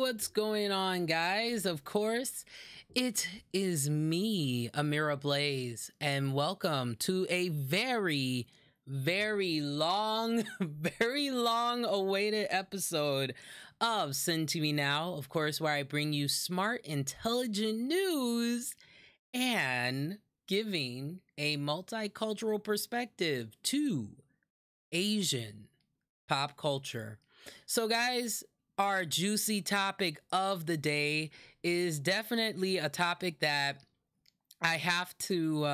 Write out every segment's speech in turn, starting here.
what's going on, guys? Of course, it is me, Amira Blaze, and welcome to a very long, very long awaited episode of Send to Me Now, of course, where I bring you smart, intelligent news and giving a multicultural perspective to Asian pop culture. So, guys, our juicy topic of the day is definitely a topic that I have to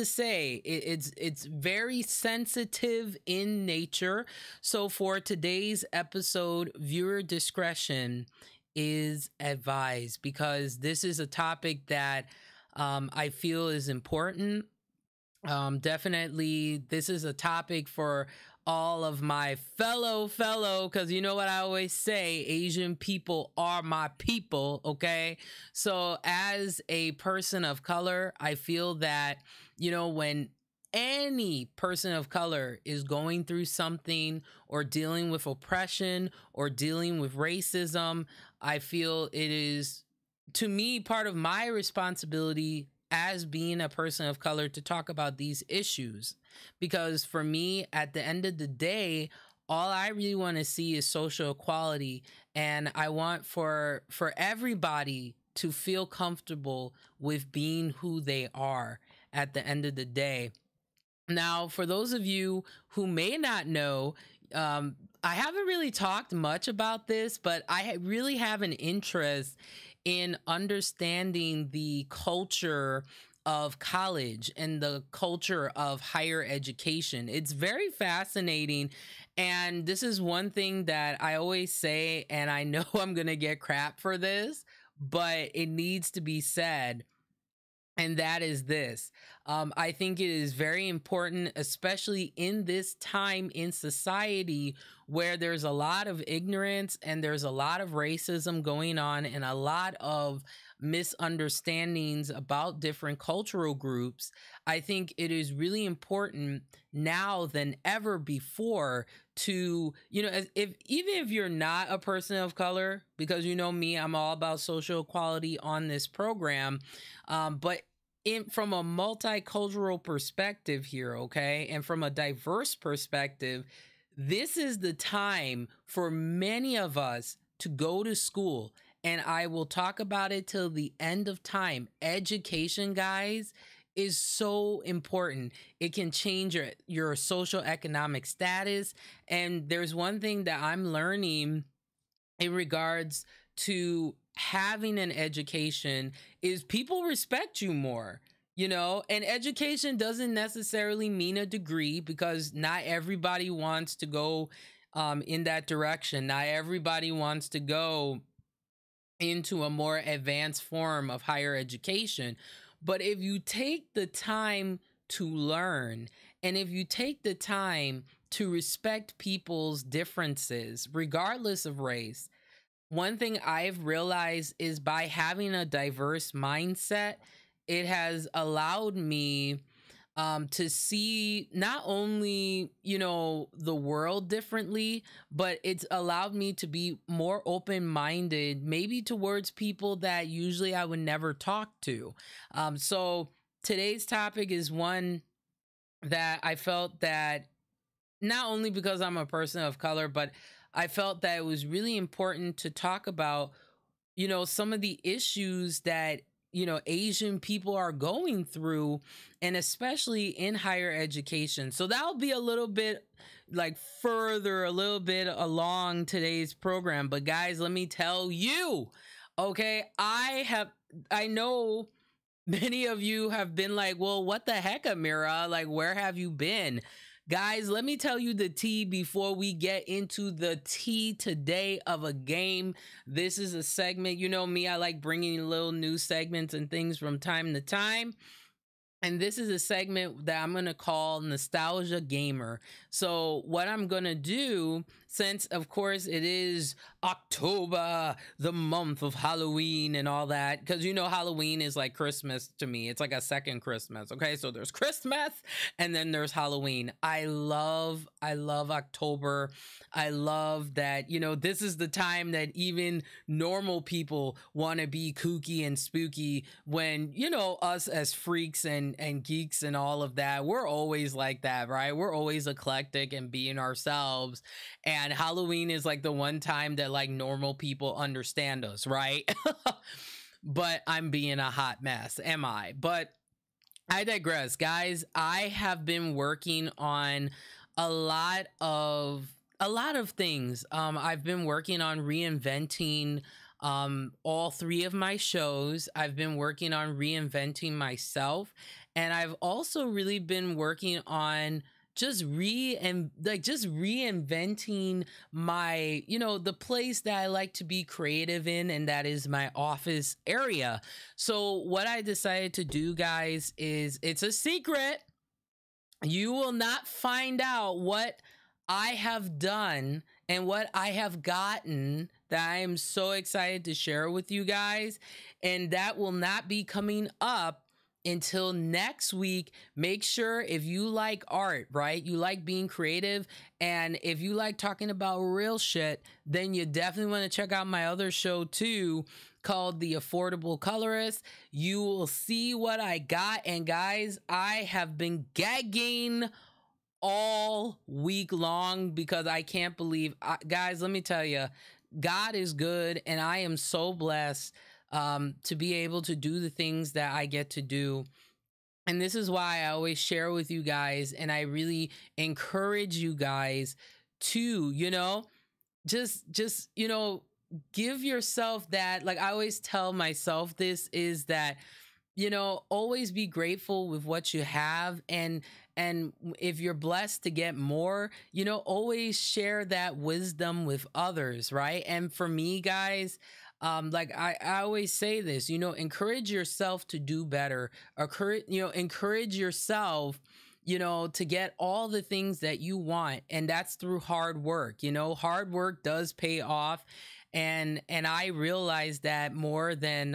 say it's very sensitive in nature. So for today's episode, viewer discretion is advised because this is a topic that I feel is important. Definitely, this is a topic for all of my fellow, because you know what I always say, Asian people are my people, okay? So as a person of color, I feel that, when any person of color is going through something or dealing with oppression or dealing with racism, I feel it is, to me, part of my responsibility as being a person of color to talk about these issues. Because for me, at the end of the day, all I really want to see is social equality, and I want for everybody to feel comfortable with being who they are at the end of the day. Now, for those of you who may not know, I haven't really talked much about this, but I really have an interest in understanding the culture of college and the culture of higher education. It's very fascinating. And this is one thing that I always say, and I know I'm going to get crap for this, but it needs to be said. And that is this. I think it is very important, especially in this time in society where there's a lot of ignorance and there's a lot of racism going on and a lot of misunderstandings about different cultural groups. I think it is really important now than ever before to, even if you're not a person of color, because you know me, I'm all about social equality on this program, but from a multicultural perspective here, okay, and from a diverse perspective, this is the time for many of us to go to school. And I will talk about it till the end of time. Education, guys, is so important. It can change your social economic status. And there's one thing that I'm learning in regards to having an education is people respect you more. And education doesn't necessarily mean a degree, because not everybody wants to go in that direction. Not everybody wants to go into a more advanced form of higher education. But if you take the time to learn, and if you take the time to respect people's differences, regardless of race, one thing I've realized is by having a diverse mindset, it has allowed me to see not only, the world differently, but it's allowed me to be more open-minded, maybe towards people that usually I would never talk to. So today's topic is one that I felt that, not only because I'm a person of color, but I felt that it was really important to talk about, some of the issues that, Asian people are going through, and especially in higher education. So that'll be a little bit a little bit along today's program. But guys, let me tell you, okay, I know many of you have been like, well, what the heck, Amira? Like, where have you been? Guys, let me tell you the tea before we get into the tea today of a game. This is a segment, you know me, I like bringing little news segments and things from time to time. And this is a segment that I'm going to call Nostalgia Gamer. So what I'm going to do, since of course it is October, the month of Halloween and all that, because you know Halloween is like Christmas to me. It's like a second Christmas. Okay, so there's Christmas and then there's Halloween. I love October. I love that, you know, this is the time that even normal people want to be kooky and spooky, when, you know, us as freaks and geeks and all of that, we're always like that, right? We're always eclectic and being ourselves. And Halloween is like the one time that like normal people understand us, right? But I'm being a hot mess, am I? But I digress, guys. I have been working on a lot of things. I've been working on reinventing all three of my shows. I've been working on reinventing myself, and I've also really been working on just reinventing my, you know, the place that I like to be creative in, and that is my office area. So what I decided to do, guys, is, it's a secret. You will not find out what I have done and what I have gotten that I am so excited to share with you guys. And that will not be coming up until next week. Make sure, if you like art, right? You like being creative, and if you like talking about real shit, then you definitely want to check out my other show too, called The Affordable Colorist. You will see what I got. And guys, I have been gagging all week long because I can't believe, guys, let me tell you, God is good, and I am so blessed to be able to do the things that I get to do. And this is why I always share with you guys, and I really encourage you guys to, you know, just you know, give yourself that, like I always tell myself this, is that, you know, always be grateful with what you have, and if you're blessed to get more, you know, always share that wisdom with others, right? And for me, guys, like I always say this, you know, encourage yourself to do better, encourage yourself, you know, to get all the things that you want, and that's through hard work. You know, hard work does pay off, and I realize that more than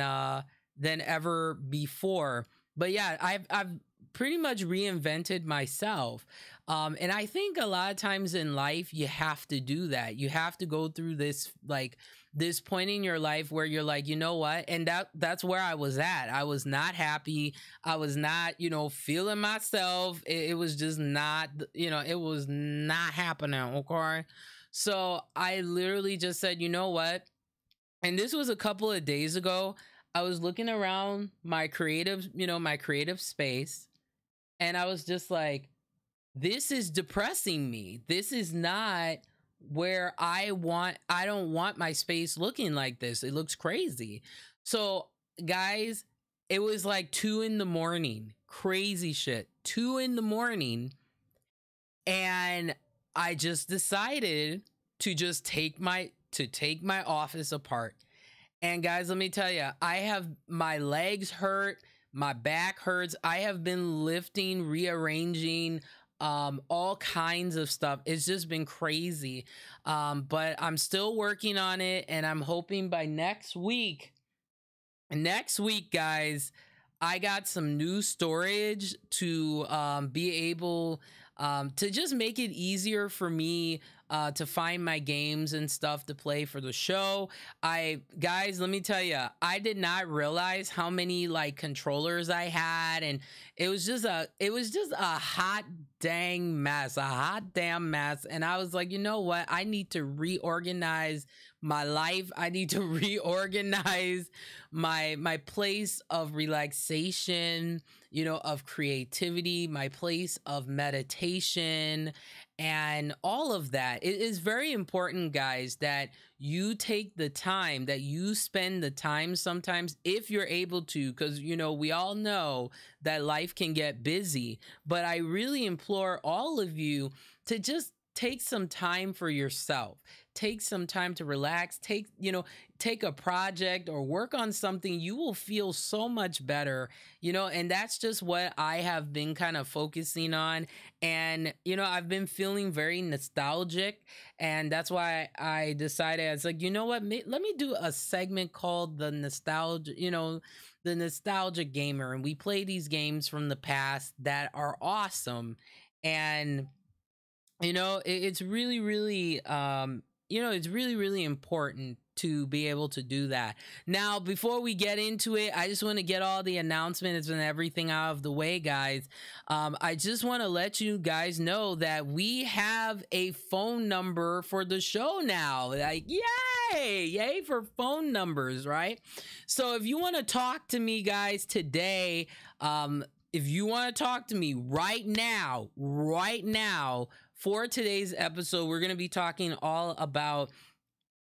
ever before. But yeah, I've pretty much reinvented myself. And I think a lot of times in life, you have to do that. You have to go through this, like, this point in your life where you're like, you know what? And that's where I was at. I was not happy. I was not, you know, feeling myself. It was just not, you know, it was not happening. Okay. So I literally just said, you know what? And this was a couple of days ago. I was looking around my creative, you know, my creative space, and I was just like, this is depressing me. This is not where I don't want my space looking like this. It looks crazy. So, guys, it was like 2 a.m, crazy shit, 2 a.m. And I just decided to just take my office apart. And guys, let me tell you, my legs hurt, my back hurts. I have been lifting, rearranging, all kinds of stuff. It's just been crazy. But I'm still working on it, and I'm hoping by next week, guys, I got some new storage to be able to just make it easier for me to find my games and stuff to play for the show. Guys, let me tell you, I did not realize how many like controllers I had, and it was just a hot damn mess. And I was like, you know what? I need to reorganize my life. I need to reorganize my place of relaxation, you know, of creativity, my place of meditation, and all of that. It is very important, guys, that you take the time, that you spend the time sometimes, if you're able to, because, you know, we all know that life can get busy. But I really implore all of you to just take some time for yourself. Take some time to relax. Take a project or work on something. You will feel so much better, and that's just what I have been kind of focusing on. And, I've been feeling very nostalgic. And that's why I decided, I was like, you know what? Let me do a segment called the nostalgic gamer. And we play these games from the past that are awesome. And it's really, really, it's really, really important to be able to do that. Now, before we get into it, I just want to get all the announcements and everything out of the way, guys. I just want to let you guys know that we have a phone number for the show now. Like, yay for phone numbers, right? So if you want to talk to me, guys, today, if you want to talk to me right now, for today's episode, we're going to be talking all about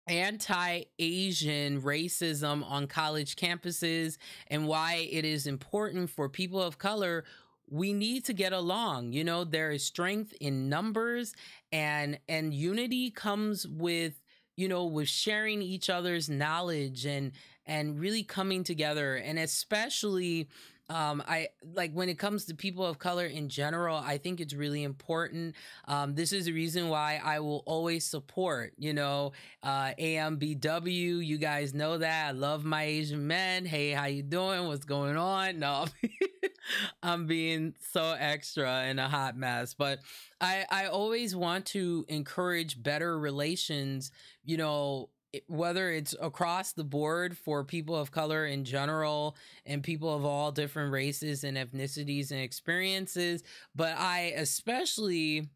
anti-Asian racism on college campuses and why it is important for people of color. We need to get along. There is strength in numbers, and unity comes with with sharing each other's knowledge and really coming together. And especially I like when it comes to people of color in general, I think it's really important. This is the reason why I will always support, AMBW. You guys know that I love my Asian men. Hey, how you doing? What's going on? No, I'm being so extra and a hot mess, but I always want to encourage better relations, whether it's across the board for people of color in general and people of all different races and ethnicities and experiences. But I especially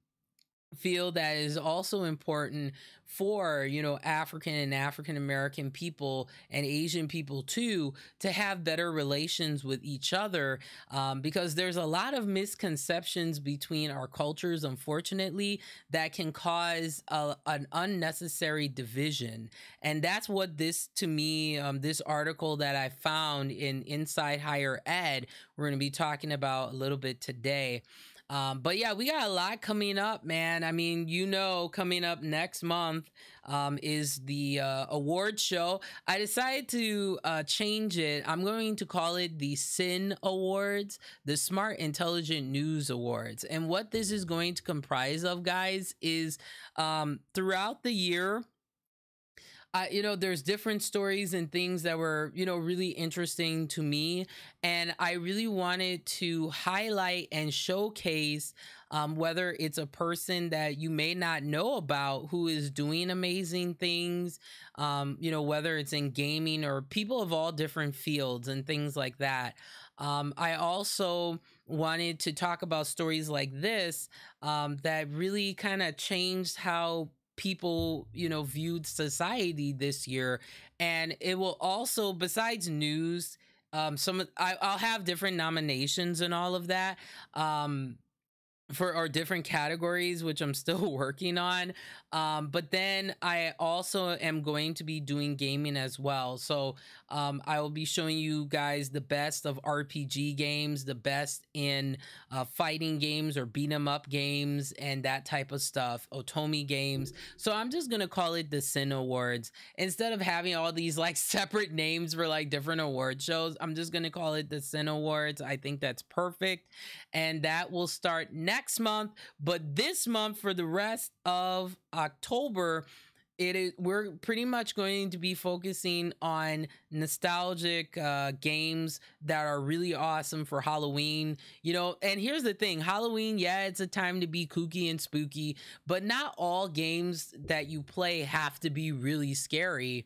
feel that is also important for African and African American people and Asian people too, to have better relations with each other, because there's a lot of misconceptions between our cultures, unfortunately, that can cause an unnecessary division. And that's what this, to me, this article that I found in Inside Higher Ed, we're going to be talking about a little bit today. But yeah, we got a lot coming up, man. I mean, coming up next month is the award show. I decided to change it. I'm going to call it the SIN Awards, the Smart Intelligent News Awards. And what this is going to comprise of, guys, is throughout the year, there's different stories and things that were, really interesting to me. And I really wanted to highlight and showcase whether it's a person that you may not know about who is doing amazing things, whether it's in gaming or people of all different fields and things like that. I also wanted to talk about stories like this that really kind of changed how people viewed society this year. And it will also, besides news, I'll have different nominations and all of that for our different categories, which I'm still working on. But then I also am going to be doing gaming as well. So I will be showing you guys the best of RPG games, the best in fighting games or beat 'em up games and that type of stuff, Otomi games. So I'm just going to call it the SIN Awards. Instead of having all these like separate names for like different award shows, I'm just going to call it the SIN Awards. I think that's perfect. And that will start next month. But this month, for the rest of October, we're pretty much going to be focusing on nostalgic games that are really awesome for Halloween. And here's the thing, Halloween, yeah, it's a time to be kooky and spooky, but not all games that you play have to be really scary.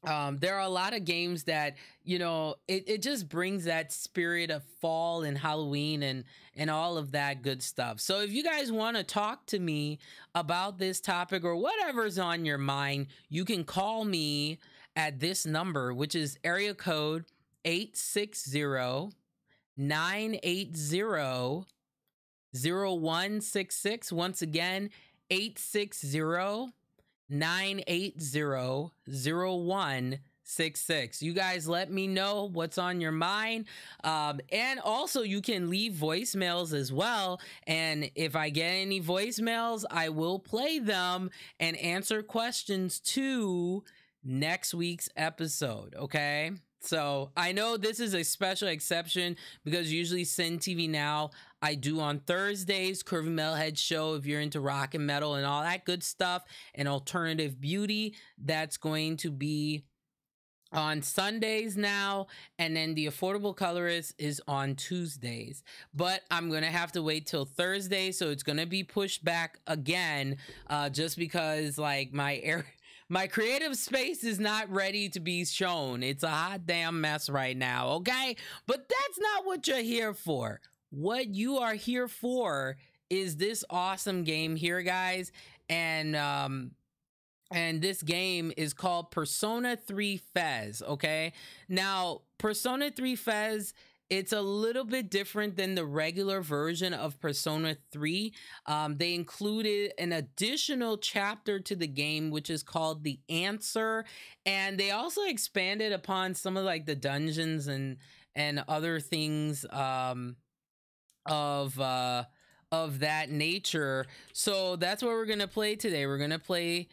There are a lot of games that it just brings that spirit of fall and Halloween and all of that good stuff. So if you guys want to talk to me about this topic or whatever's on your mind, you can call me at this number, which is area code 860-980-0166. Once again, 860-980-0166. You guys let me know what's on your mind. And also you can leave voicemails as well. And if I get any voicemails, I will play them and answer questions to next week's episode. Okay. So I know this is a special exception because usually Sin TV Now I do on Thursdays, Curvy Metalhead Show. If you're into rock and metal and all that good stuff and alternative beauty, that's going to be on Sundays now, and then the Affordable Colorist is on Tuesdays. But I'm gonna have to wait till Thursday, so it's gonna be pushed back again, just because like my creative space is not ready to be shown. It's a hot damn mess right now, okay? But that's not what you're here for. What you are here for is this awesome game here, guys, and this game is called Persona 3 Fez, okay? Now, Persona 3 Fez, it's a little bit different than the regular version of Persona 3. They included an additional chapter to the game, which is called The Answer. And they also expanded upon some of like the dungeons and other things of that nature. So that's what we're gonna play today. We're gonna play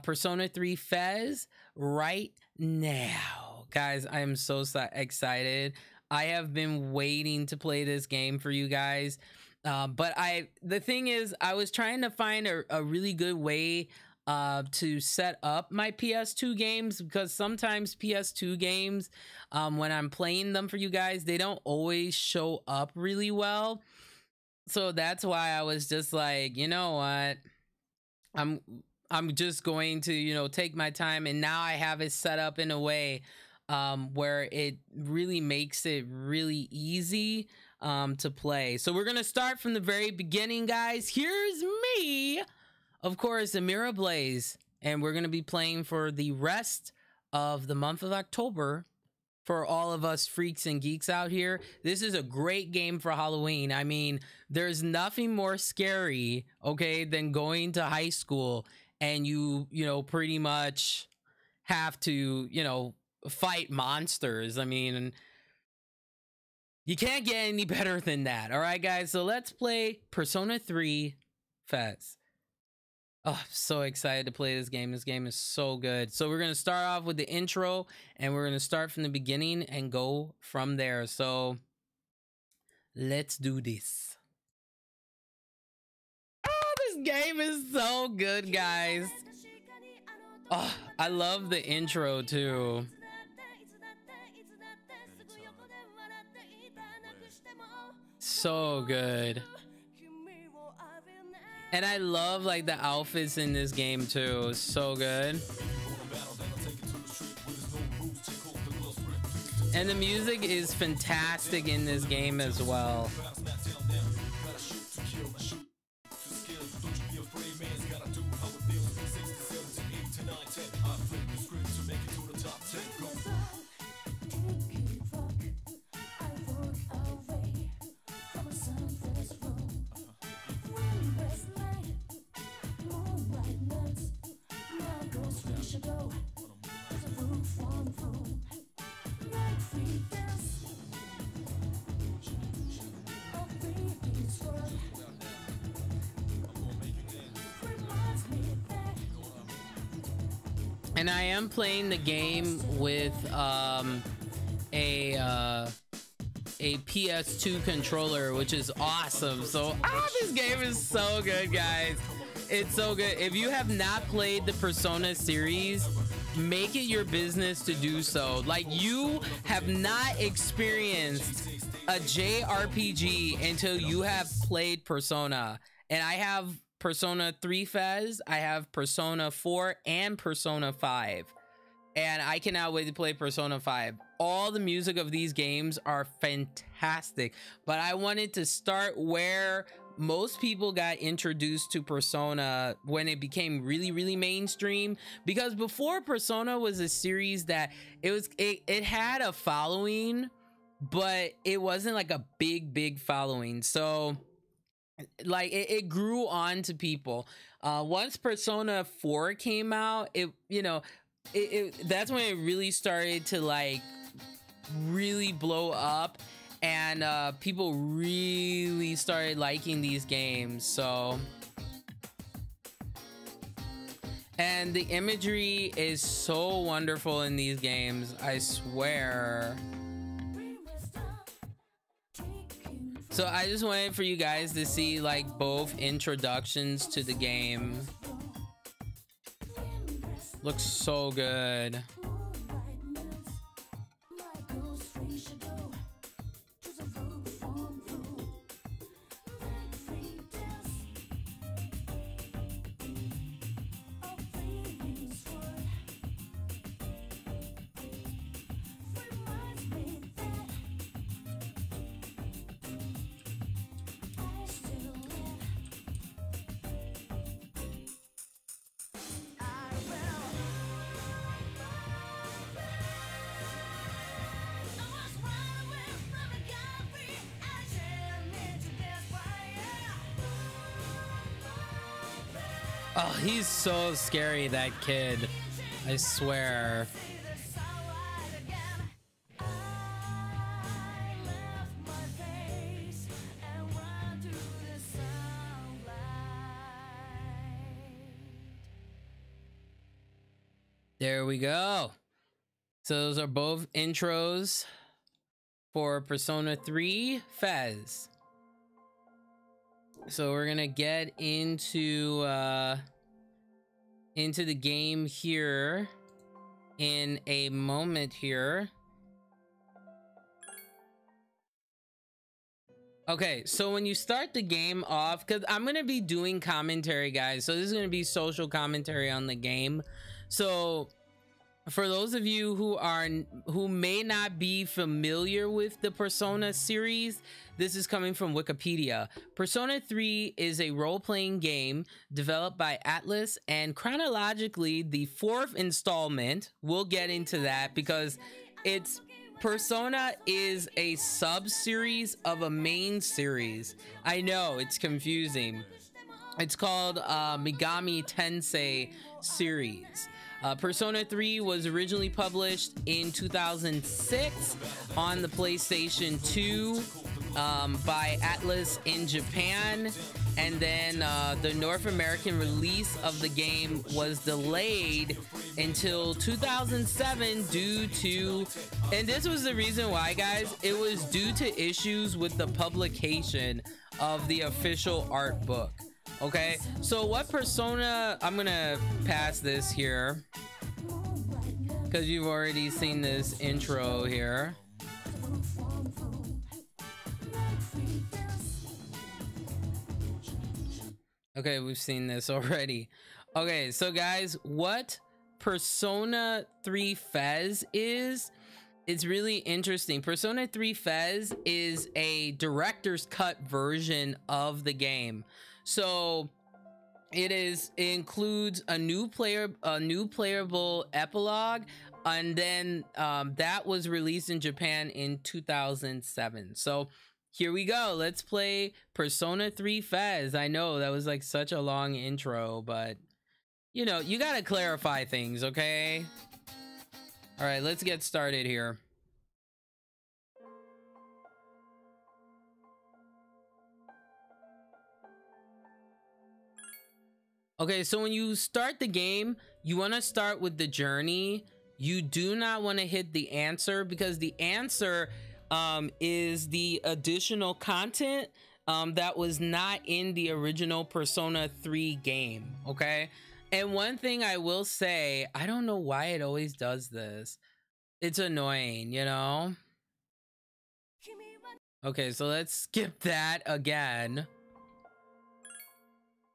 Persona 3 Fez right now. Guys, I am so excited. I have been waiting to play this game for you guys. But the thing is, I was trying to find a really good way to set up my PS2 games, because sometimes PS2 games, when I'm playing them for you guys, they don't always show up really well. So that's why I was just like, you know what? I'm just going to, you know, take my time, and now I have it set up in a way where it really makes it really easy to play. So we're gonna start from the very beginning, guys. Here's me, of course, Amira Blaze, and we're gonna be playing for the rest of the month of October. For all of us freaks and geeks out here, this is a great game for Halloween. I mean, there's nothing more scary, okay, than going to high school and you know, pretty much have to, you know, fight monsters. I mean, you can't get any better than that. All right, guys, so let's play Persona 3 Fez. Oh, I'm so excited to play this game. This game is so good. So we're going to start off with the intro, and we're going to start from the beginning and go from there. So let's do this. Oh, this game is so good, guys. Oh, I love the intro too. So good. And I love like the outfits in this game too. So good. And the music is fantastic in this game as well. And I am playing the game with a PS2 controller, which is awesome. So this game is so good, guys. It's so good. If you have not played the Persona series, make it your business to do so. Like, you have not experienced a JRPG until you have played Persona. And I have Persona 3 Fez, I have Persona 4 and Persona 5, and I cannot wait to play Persona 5. All the music of these games are fantastic, but I wanted to start where most people got introduced to Persona when it became really mainstream, because before, Persona was a series that it had a following, but it wasn't like a big following. So like it grew on to people. Once Persona 4 came out, it, you know, that's when it really started to like really blow up, and people really started liking these games. So, and the imagery is so wonderful in these games, I swear. So I just wanted for you guys to see like both introductions to the game. Looks so good. Oh, he's so scary, that kid. I swear. There we go. So those are both intros for Persona 3 Fez. So we're gonna get into the game here in a moment here. Okay, so when you start the game off, because I'm gonna be doing commentary, guys, so this is gonna be social commentary on the game. So for those of you who may not be familiar with the Persona series, this is coming from Wikipedia. Persona 3 is a role-playing game developed by Atlus, and chronologically the fourth installment. We'll get into that because Persona is a sub-series of a main series. I know, it's confusing. It's called Megami Tensei series. Persona 3 was originally published in 2006 on the PlayStation 2 by Atlus in Japan, and then the North American release of the game was delayed until 2007 due to, and this was the reason why, guys, it was due to issues with the publication of the official art book. Okay, so what Persona, I'm gonna pass this here because you've already seen this intro here. Okay, we've seen this already. Okay, so guys, what Persona 3 Fez is, it's really interesting. Persona 3 Fez is a director's cut version of the game. So it includes a new playable epilogue, and then that was released in Japan in 2007. So here we go. Let's play Persona 3 Fez. I know that was like such a long intro, but you know, you gotta clarify things, okay? All right, let's get started here. Okay, so when you start the game, you want to start with the journey. You do not want to hit the answer, because the answer is the additional content that was not in the original Persona 3 game, okay? And one thing I will say, I don't know why it always does this. It's annoying, you know? Okay, so let's skip that again.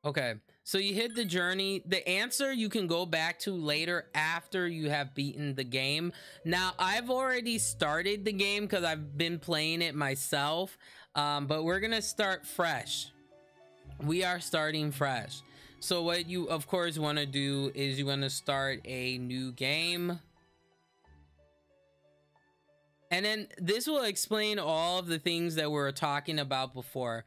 Okay. So you hit the journey. The answer you can go back to later after you have beaten the game. Now, I've already started the game because I've been playing it myself, but we're gonna start fresh. We are starting fresh. So what you, of course, want to do is you want to start a new game. And then this will explain all of the things that we were talking about before.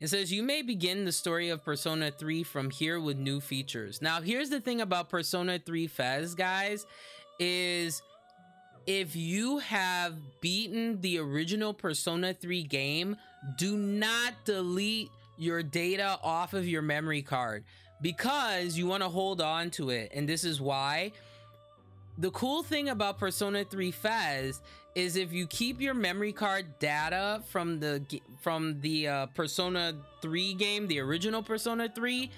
It says you may begin the story of Persona 3 from here with new features. Now, here's the thing about Persona 3 Fez, guys, is if you have beaten the original Persona 3 game, do not delete your data off of your memory card because you want to hold on to it. And this is why. The cool thing about Persona 3 Fez is if you keep your memory card data from the Persona 3 game, the original Persona 3,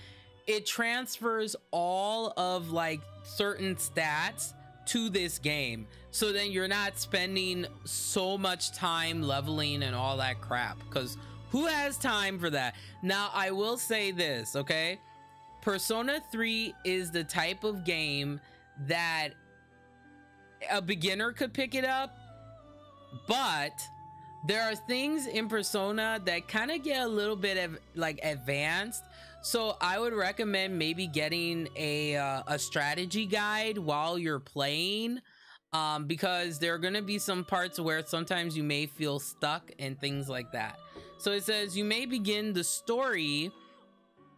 it transfers all of like certain stats to this game. So then you're not spending so much time leveling and all that crap, because who has time for that? Now, I will say this, okay? Persona 3 is the type of game that a beginner could pick it up, but there are things in Persona that kind of get a little bit of like advanced. So I would recommend maybe getting a strategy guide while you're playing, because there are going to be some parts where sometimes you may feel stuck and things like that. So it says you may begin the story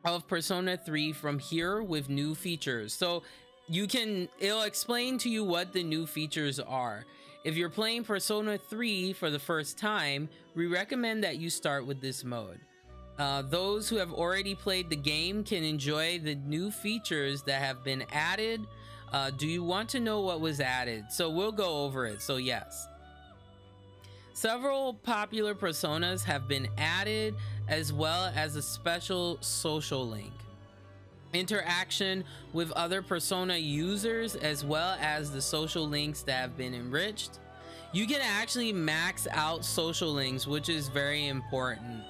of Persona 3 from here with new features. So it'll explain to you what the new features are. If you're playing Persona 3 for the first time, we recommend that you start with this mode. Those who have already played the game can enjoy the new features that have been added. Do you want to know what was added? So we'll go over it. So yes, several popular personas have been added, as well as a special social link, interaction with other Persona users, as well as the social links that have been enriched. You can actually max out social links, which is very important.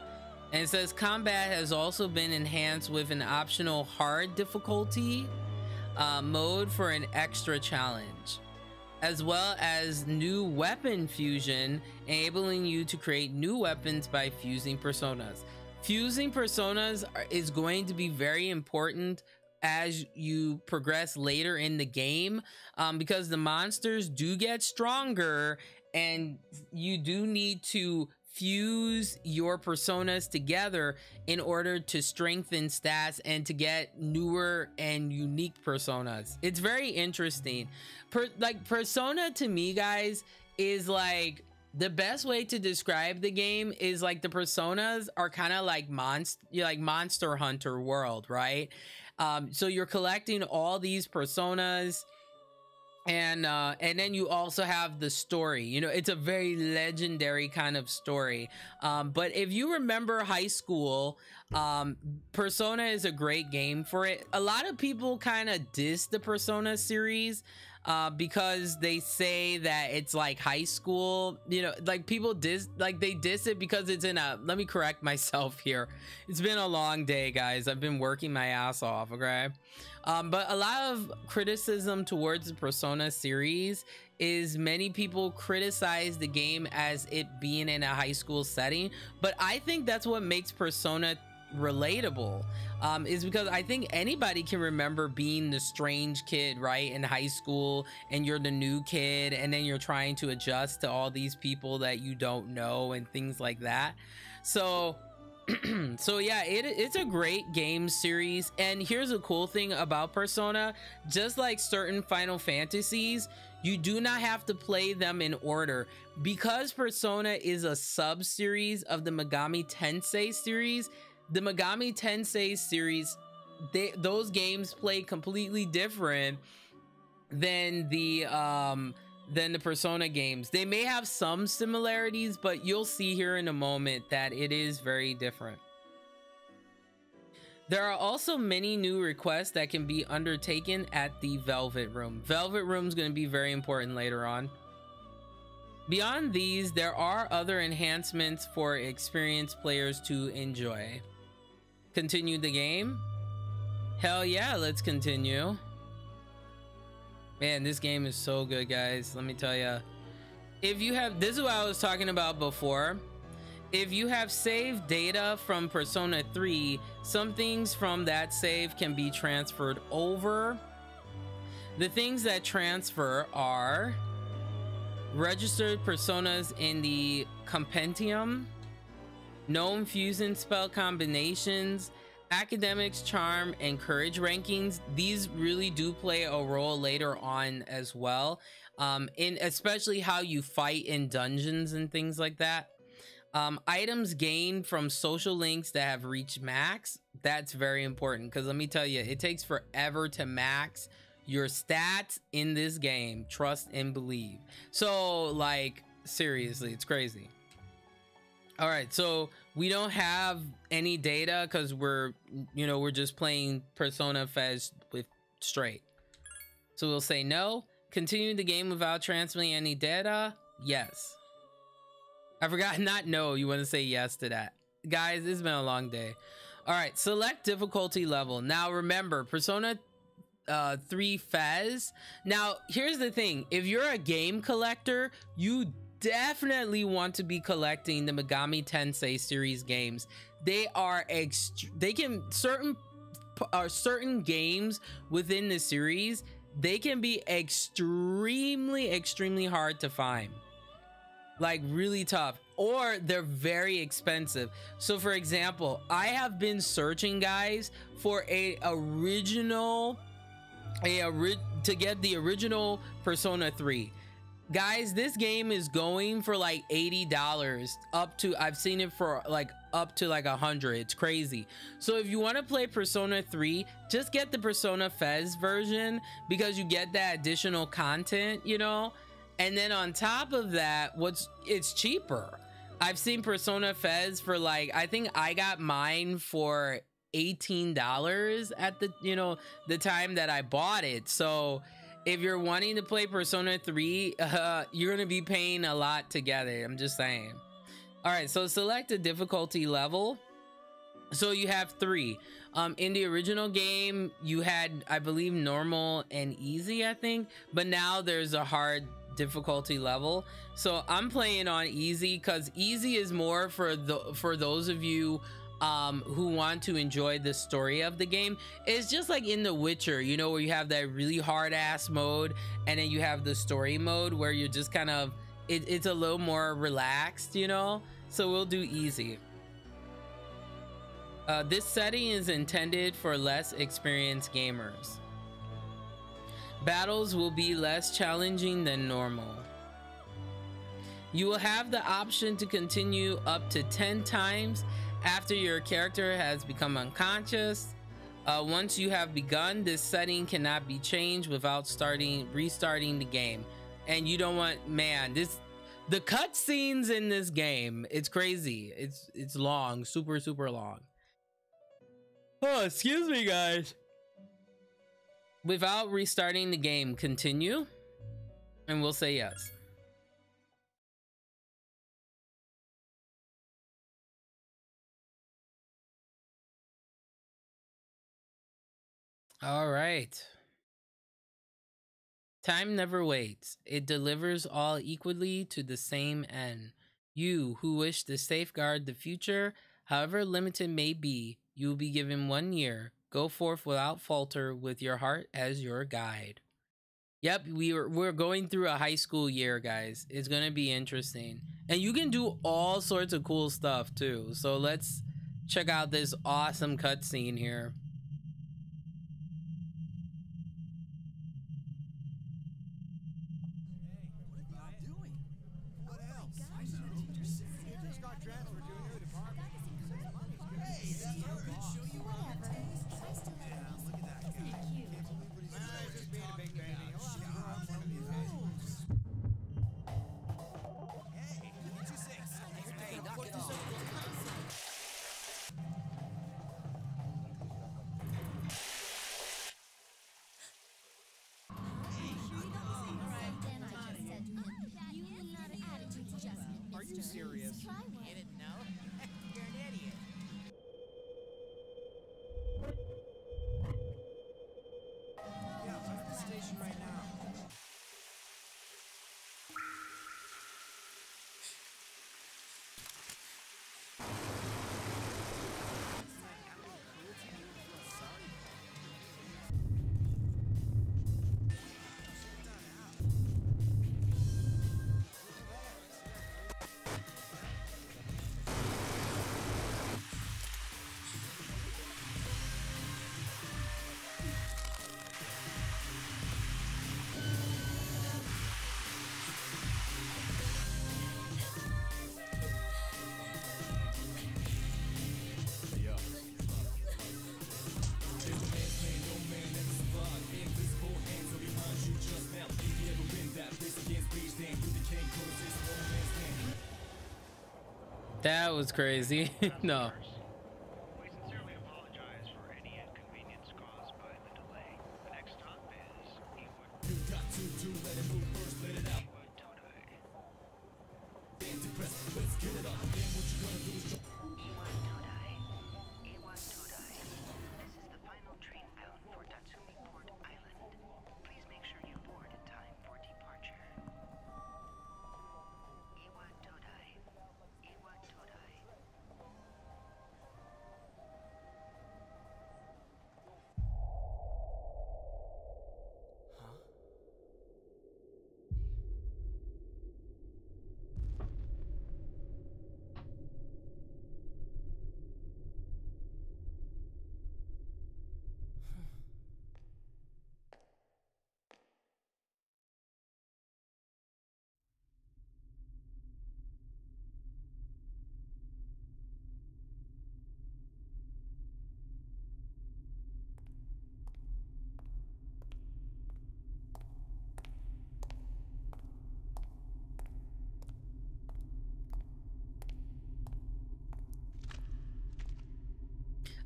And it says combat has also been enhanced with an optional hard difficulty mode for an extra challenge, as well as new weapon fusion, enabling you to create new weapons by fusing personas. Fusing personas is going to be very important as you progress later in the game, because the monsters do get stronger and you do need to fuse your personas together in order to strengthen stats and to get newer and unique personas. It's very interesting. Persona to me, guys, is like the best way to describe the game is like the personas are kind of like Monster Hunter World, right? So you're collecting all these personas, and then you also have the story. You know, it's a very legendary kind of story. But if you remember high school, Persona is a great game for it. A lot of people kind of diss the Persona series because they say that it's like high school. You know, like people diss it because it's in a, let me correct myself here, it's been a long day, guys. I've been working my ass off, okay? But a lot of criticism towards the Persona series is many people criticize the game as it being in a high school setting, but I think that's what makes Persona relatable, is because I think anybody can remember being the strange kid, right, in high school, and you're the new kid, and then you're trying to adjust to all these people that you don't know and things like that. So so yeah, it's a great game series. And here's a cool thing about Persona: just like certain Final Fantasies, you do not have to play them in order, because Persona is a sub-series of the Megami Tensei series. The Megami Tensei series, those games play completely different than the Persona games. They may have some similarities, but you'll see here in a moment that it is very different. There are also many new requests that can be undertaken at the Velvet Room. Velvet Room is going to be very important later on. Beyond these, there are other enhancements for experienced players to enjoy. Continue the game? Hell yeah, let's continue. Man, this game is so good, guys. Let me tell you. If you have, this is what I was talking about before. If you have saved data from Persona 3, some things from that save can be transferred over. The things that transfer are registered personas in the compendium, known fusion spell combinations, academics, charm, and courage rankings. These really do play a role later on as well, in especially how you fight in dungeons and things like that. Items gained from social links that have reached max. That's very important, because let me tell you, it takes forever to max your stats in this game. Trust and believe. So like, seriously, it's crazy. All right, so we don't have any data because we're just playing Persona Fez with straight. So we'll say no. Continue the game without transferring any data. Yes. I forgot, not no. You want to say yes to that. Guys, it's been a long day. All right, select difficulty level. Now remember, Persona 3 Fez. Now, here's the thing. If you're a game collector, you definitely want to be collecting the Megami Tensei series games. They are certain games within the series, they can be extremely hard to find, like really tough, or they're very expensive. So for example, I have been searching, guys, for to get the original Persona 3. Guys, this game is going for like $80 up to, I've seen it for like up to like 100. It's crazy. So if you want to play Persona 3, just get the Persona Fez version, because you get that additional content, you know. And then on top of that, it's cheaper. I've seen Persona Fez for like, I think I got mine for $18 at the time that I bought it. So if you're wanting to play Persona 3, you're gonna be paying a lot to get it. I'm just saying. All right, so select a difficulty level. So you have 3. In the original game, you had, I believe, normal and easy, I think, but now there's a hard difficulty level. So I'm playing on easy, because easy is more for those of you who want to enjoy the story of the game. It's just like in The Witcher, you know, where you have that really hard ass mode, and then you have the story mode where you're just kind of, it's a little more relaxed, you know. So we'll do easy. This setting is intended for less experienced gamers. Battles will be less challenging than normal. You will have the option to continue up to 10 times after your character has become unconscious. Once you have begun, this setting cannot be changed without restarting the game. And you don't want, man, the cutscenes in this game, it's crazy. It's long, super long. Oh, excuse me, guys. Without restarting the game, continue, and we'll say yes. All right. Time never waits. It delivers all equally to the same end. You who wish to safeguard the future, however limited may be, you will be given 1 year. Go forth without falter, with your heart as your guide. Yep, we're going through a high school year, guys. It's gonna be interesting, and you can do all sorts of cool stuff too. So let's check out this awesome cutscene here. That was crazy. No. We sincerely apologize for any inconvenience caused by the delay. The next stop is Ewood. You got to let it move first, let it out. Ewood Todai. Let's get it up. Then what you gonna do is Ewood Todai. Ewood Todai. This is the final train bound for Tatsumi Port Island. Please make sure you board in time for departure. Ewood Todai. Ewood Todai.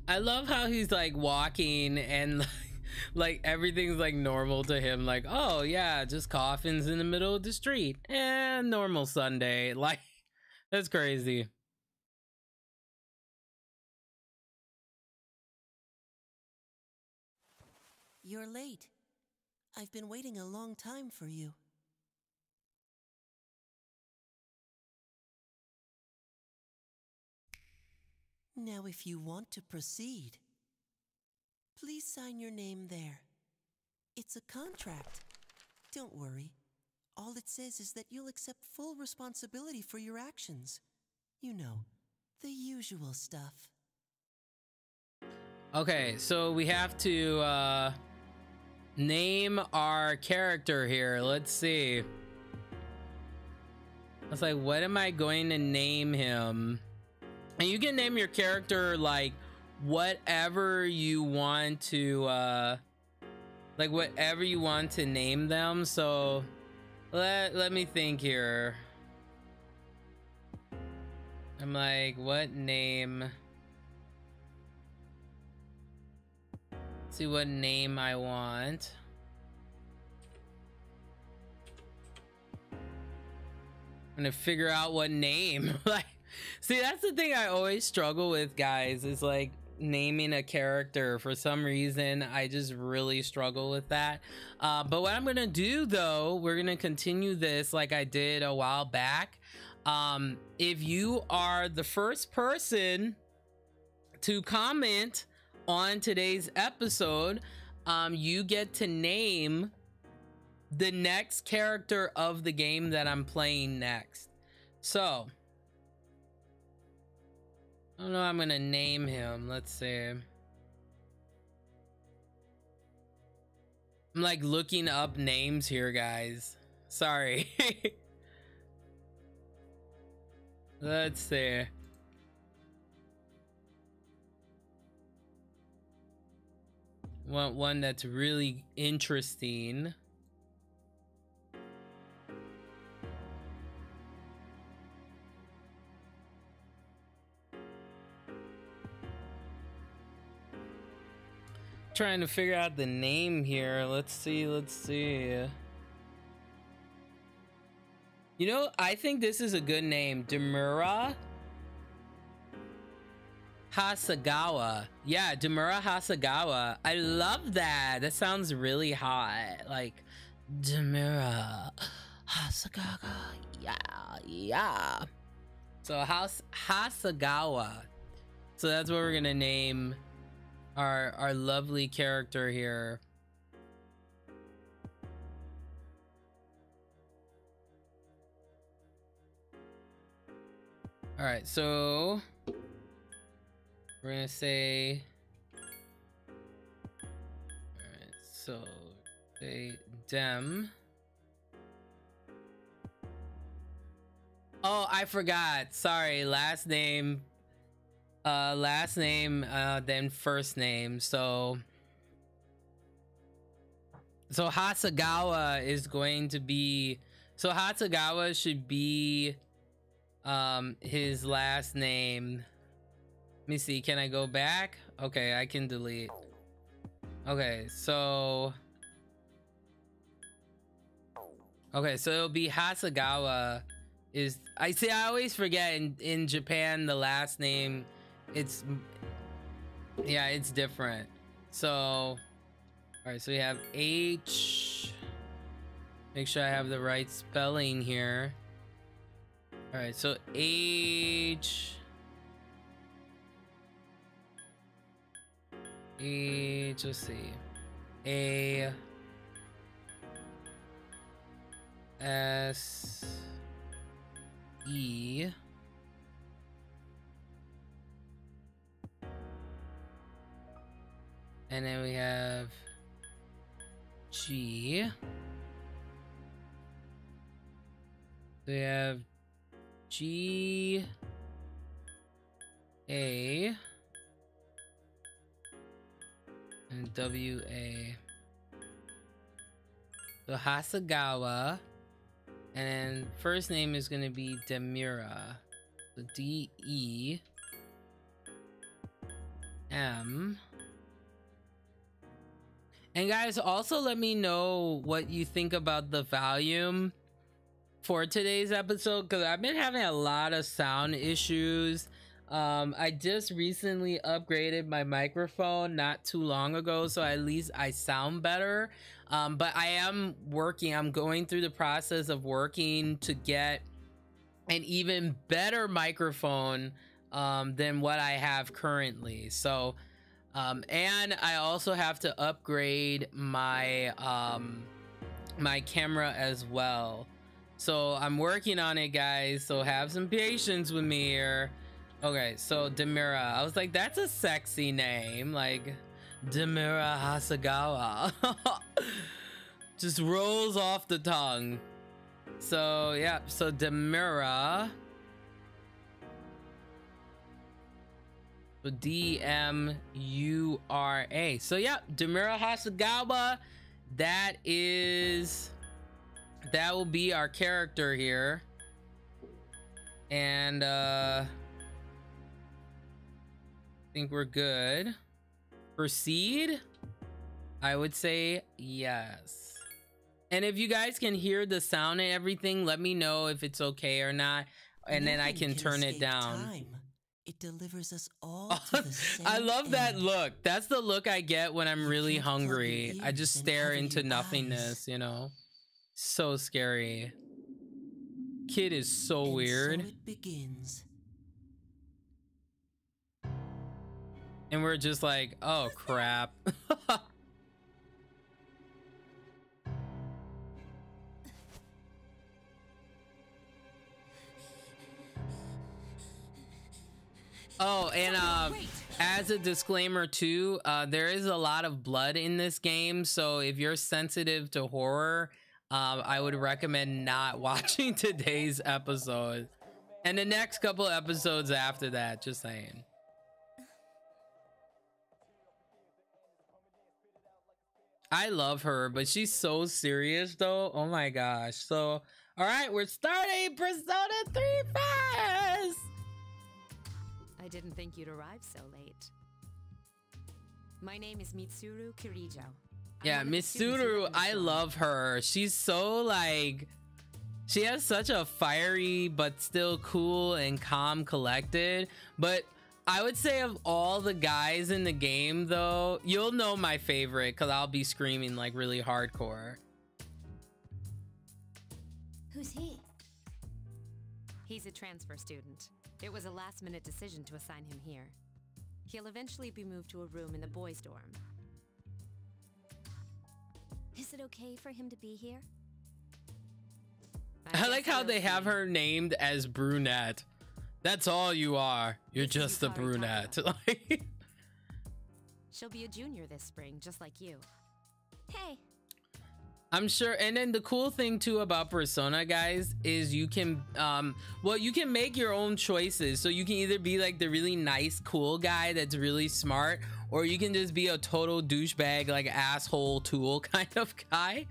I love how he's like walking and like everything's like normal to him. Like, oh yeah, just coffins in the middle of the street and normal Sunday. Like, that's crazy. You're late. I've been waiting a long time for you. Now, if you want to proceed, please sign your name there. It's a contract. Don't worry. All it says is that you'll accept full responsibility for your actions. You know, the usual stuff. Okay, so we have to name our character here. Let's see. I was like, what am I going to name him? And you can name your character like whatever you want to like whatever you want to name them. So let me think here. I'm like, what name? See what name I want. I'm gonna figure out what name. Like, see, that's the thing I always struggle with, guys, is like naming a character. For some reason, I just really struggle with that. But what I'm gonna do though, we're gonna continue this like I did a while back. If you are the first person to comment on today's episode, you get to name the next character of the game that I'm playing next. So I don't know, I'm gonna name him. Let's see. I'm like looking up names here, guys. Sorry. Let's see. Want one that's really interesting. Trying to figure out the name here. Let's see. You know, I think this is a good name. Demura Hasagawa. Yeah, Demura Hasagawa. I love that. That sounds really hot. Like, Demura Hasagawa. Yeah. So, Hasagawa. So that's what we're gonna name our lovely character here. All right, so we're gonna say, all right, so say Dem. Oh, I forgot. Sorry, last name, then first name. So Hasagawa is going to be, so Hasagawa should be his last name. Let me see, can I go back? Okay, I can delete. Okay, so it'll be Hasegawa. I always forget in Japan the last name, it's different. So all right, so we have H, make sure I have the right spelling here. All right, so H, let's see, A S E and then we have G. We have G A and W A. So Hasegawa, and then first name is gonna be Demura. So D-E-M. And guys, also let me know what you think about the volume for today's episode, because I've been having a lot of sound issues. I just recently upgraded my microphone not too long ago, so at least I sound better. But I'm going through the process of working to get an even better microphone than what I have currently. So and I also have to upgrade my my camera as well. So I'm working on it, guys, so have some patience with me here. Okay, so Demura, I was like, that's a sexy name, like Demura Hasegawa. Just rolls off the tongue. So yeah, so Demura, so D-M-U-R-A. So yeah, Demura Hasegawa, that will be our character here. And I think we're good. Proceed? I would say yes. And if you guys can hear the sound and everything, let me know if it's okay or not, and then I can turn it down. Time. It delivers us all to the same I love that end. look. That's the look I get when I'm really can't plug your hungry. I ears just and stare cover into your nothingness, eyes. you know? So scary. Kid is so And weird. So it begins. And we're just like, oh crap. Oh, and as a disclaimer too, there is a lot of blood in this game, so if you're sensitive to horror, I would recommend not watching today's episode and the next couple episodes after that, just saying. I love her, but she's so serious though. Oh my gosh. So all right, we're starting Persona 3 fast. I didn't think you'd arrive so late. My name is Mitsuru Kirijo. Yeah, Mitsuru, I love her. She's so like, she has such a fiery but still cool and calm collected. But I would say of all the guys in the game though, you'll know my favorite because I'll be screaming like really hardcore. Who's he? He's a transfer student. It was a last-minute decision to assign him here. He'll eventually be moved to a room in the boys' dorm. Is it okay for him to be here? I like how they have her named as brunette. That's all you are. You're just a brunette. Like, she'll be a junior this spring, just like you. Hey. I'm sure. And then the cool thing too about Persona, guys, is you can well, you can make your own choices. So you can either be like the really nice cool guy that's really smart, or you can just be a total douchebag, like asshole tool kind of guy.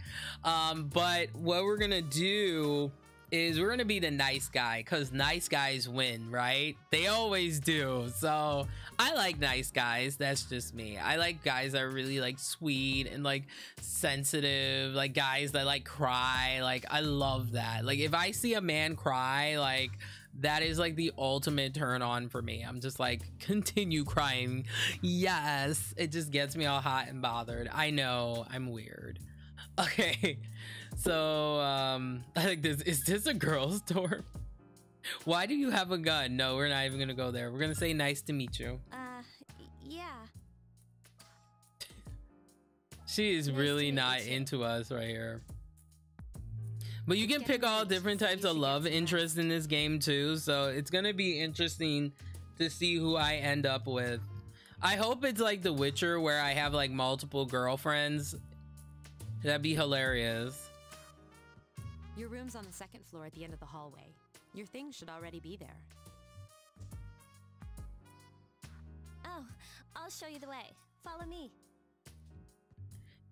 But what we're gonna do is we're gonna be the nice guy, because nice guys win, right? They always do. So I like nice guys. That's just me. I like guys that are really like sweet and like sensitive, like guys that like cry. Like I love that. Like if I see a man cry, like that is like the ultimate turn on for me. I'm just like, continue crying. Yes, it just gets me all hot and bothered. I know I'm weird. Okay, so I think this is this a girl's dorm? Why do you have a gun? No, we're not even gonna go there. We're gonna say nice to meet you. Yeah. She is Nice really to meet not you too. into us right here. But you can Getting pick all late, different so types you of should love get some interests in this game too, so it's gonna be interesting to see who I end up with. I hope it's like The Witcher where I have like multiple girlfriends. That'd be hilarious. Your room's on the second floor at the end of the hallway. Your things should already be there. Oh, I'll show you the way. Follow me.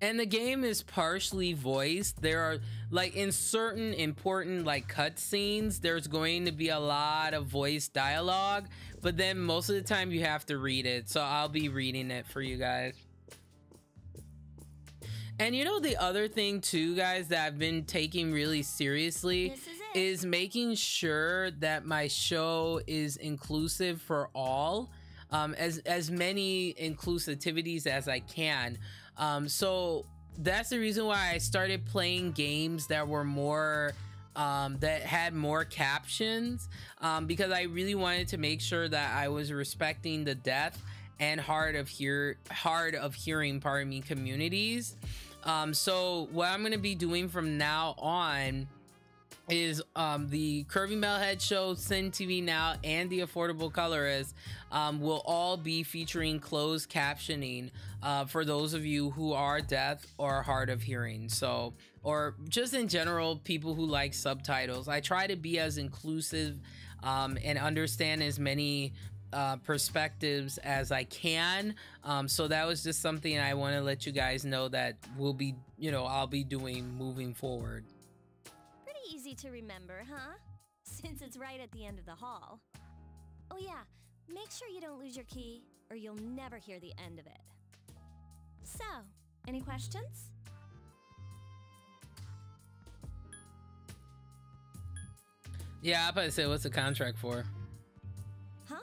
And the game is partially voiced. There are like in certain important like cutscenes, there's going to be a lot of voice dialogue, but then most of the time you have to read it. So I'll be reading it for you guys. And you know, the other thing too, guys, that I've been taking really seriously This is it. is making sure that my show is inclusive for all, as many inclusivities as I can. So that's the reason why I started playing games that were more that had more captions, because I really wanted to make sure that I was respecting the deaf and hard of hearing, pardon me, communities. So what I'm going to be doing from now on is the Curvy Metalhead Show, Sin TV Now, and the Affordable Colorist will all be featuring closed captioning for those of you who are deaf or hard of hearing. So, or just in general, people who like subtitles. I try to be as inclusive and understand as many perspectives as I can. So that was just something I want to let you guys know that we'll be, you know, I'll be doing moving forward. Pretty easy to remember, huh? Since it's right at the end of the hall. Oh yeah, make sure you don't lose your key, or you'll never hear the end of it. So, any questions? Yeah, I'm about to say, what's the contract for? Huh?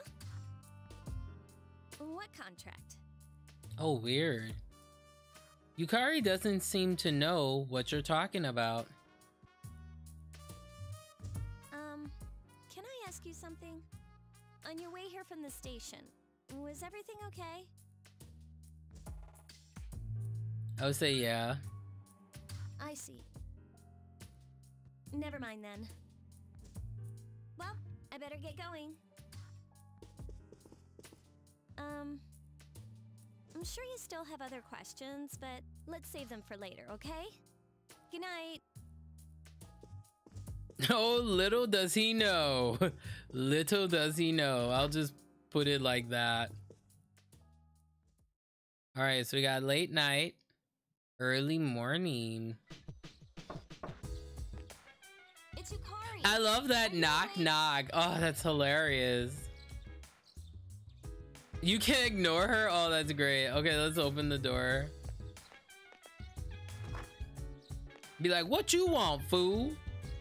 What contract? Oh, weird. Yukari doesn't seem to know what you're talking about. Can I ask you something? On your way here from the station, was everything okay? I would say yeah. I see. Never mind then. Well, I better get going. I'm sure you still have other questions, but let's save them for later, okay? Good night. Oh, little does he know. Little does he know. I'll just put it like that. All right, so we got late night, early morning. It's Yukari. I love that I'm knock late. knock. Oh, that's hilarious. You can ignore her? Oh, that's great. Okay, let's open the door. Be like, what you want, fool?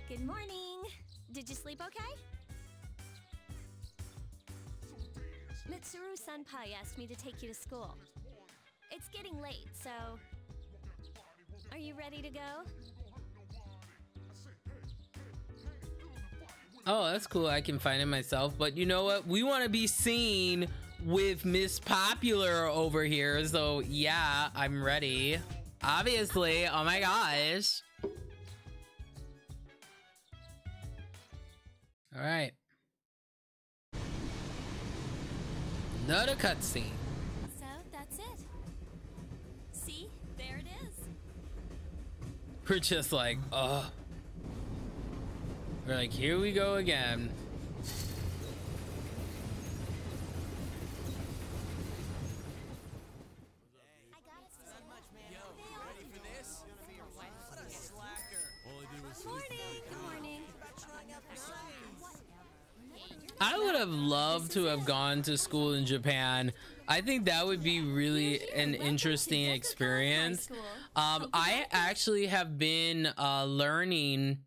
Good morning. Did you sleep okay? Mitsuru Senpai asked me to take you to school. It's getting late, so... Are you ready to go? Oh, that's cool. I can find it myself. But you know what? We want to be seen with Miss Popular over here. So yeah, I'm ready. Obviously. Oh my gosh. All right. Another cutscene. So, that's it. See? There it is. We're just like, oh. We're like, here we go again. I got it. So much, man. Ready for this? What a slacker. All I did was Morning. Good morning. have loved to have gone to school in Japan. I think that would be really an interesting experience. I actually have been learning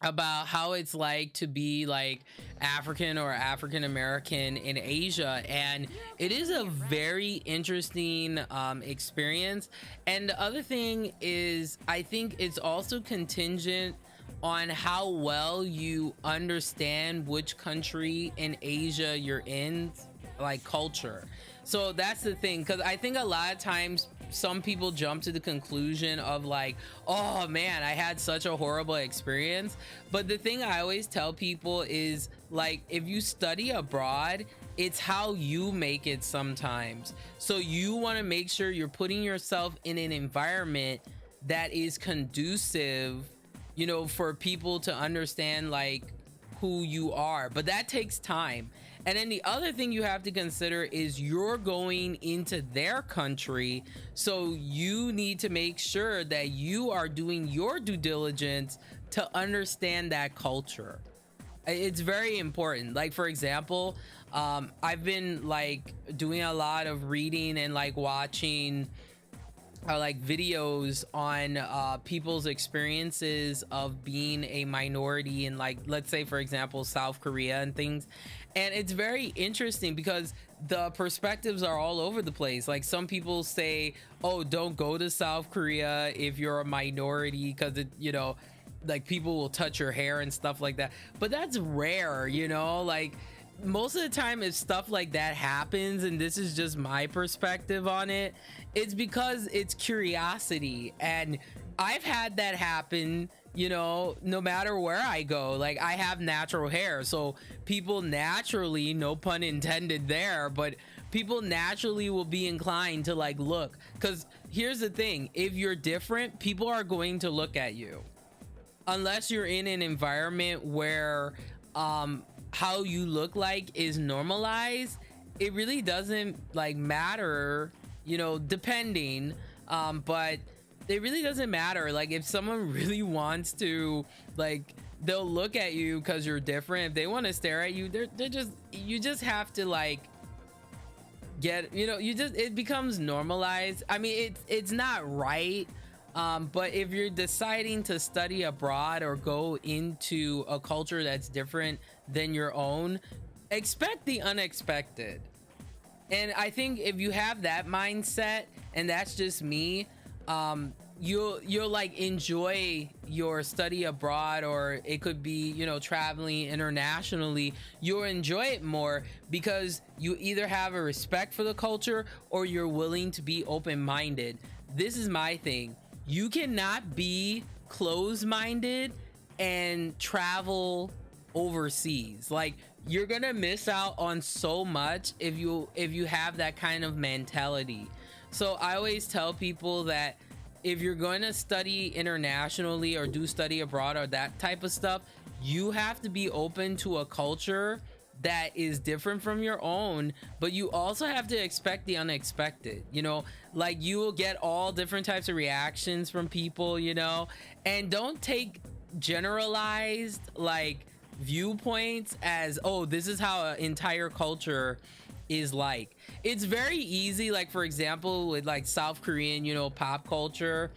about how it's like to be like African or African American in Asia, and it is a very interesting experience. And the other thing is, I think it's also contingent on how well you understand which country in Asia you're in, like culture. So that's the thing, because I think a lot of times some people jump to the conclusion of like, oh man, I had such a horrible experience. But the thing I always tell people is like, if you study abroad, it's how you make it sometimes. So you want to make sure you're putting yourself in an environment that is conducive, you know, for people to understand like who you are. But that takes time. And then the other thing you have to consider is you're going into their country, so you need to make sure that you are doing your due diligence to understand that culture. It's very important. Like, for example, I've been like doing a lot of reading and like watching like videos on people's experiences of being a minority in, like, let's say for example South Korea and things. And it's very interesting because the perspectives are all over the place. Like, some people say, oh, don't go to South Korea if you're a minority because it, you know, like people will touch your hair and stuff like that. But that's rare, you know. Like, most of the time if stuff like that happens, and this is just my perspective on it, it's because it's curiosity. And I've had that happen, you know, no matter where I go. Like, I have natural hair, so people naturally, no pun intended there, but people naturally will be inclined to like look. Because here's the thing, if you're different, people are going to look at you unless you're in an environment where how you look like is normalized. It really doesn't like matter, you know, depending, but it really doesn't matter. Like, if someone really wants to, like, they'll look at you because you're different. If they want to stare at you, they're just, you just have to like get, you know, you just, it becomes normalized. I mean, it's not right, but if you're deciding to study abroad or go into a culture that's different than your own, expect the unexpected. And I think if you have that mindset, and that's just me, you'll like enjoy your study abroad, or it could be, you know, traveling internationally. You'll enjoy it more because you either have a respect for the culture or you're willing to be open-minded. This is my thing. You cannot be closed-minded and travel overseas. Like, you're gonna miss out on so much if you have that kind of mentality. So I always tell people that if you're going to study internationally or do study abroad or that type of stuff, you have to be open to a culture that is different from your own, but you also have to expect the unexpected. You know, like, you will get all different types of reactions from people, you know, and don't take generalized like viewpoints as, oh, this is how an entire culture is like. It's very easy, like, for example, with like South Korean, you know, pop culture,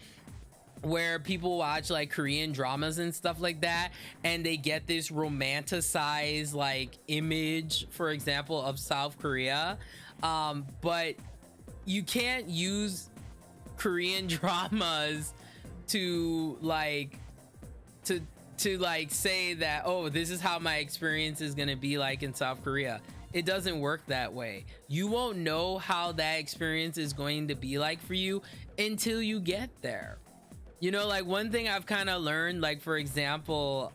where people watch like Korean dramas and stuff like that, and they get this romanticized like image, for example, of South Korea, but you can't use Korean dramas to like to like say that, oh, this is how my experience is gonna be like in South Korea. It doesn't work that way. You won't know how that experience is going to be like for you until you get there. You know, like, one thing I've kind of learned, like, for example,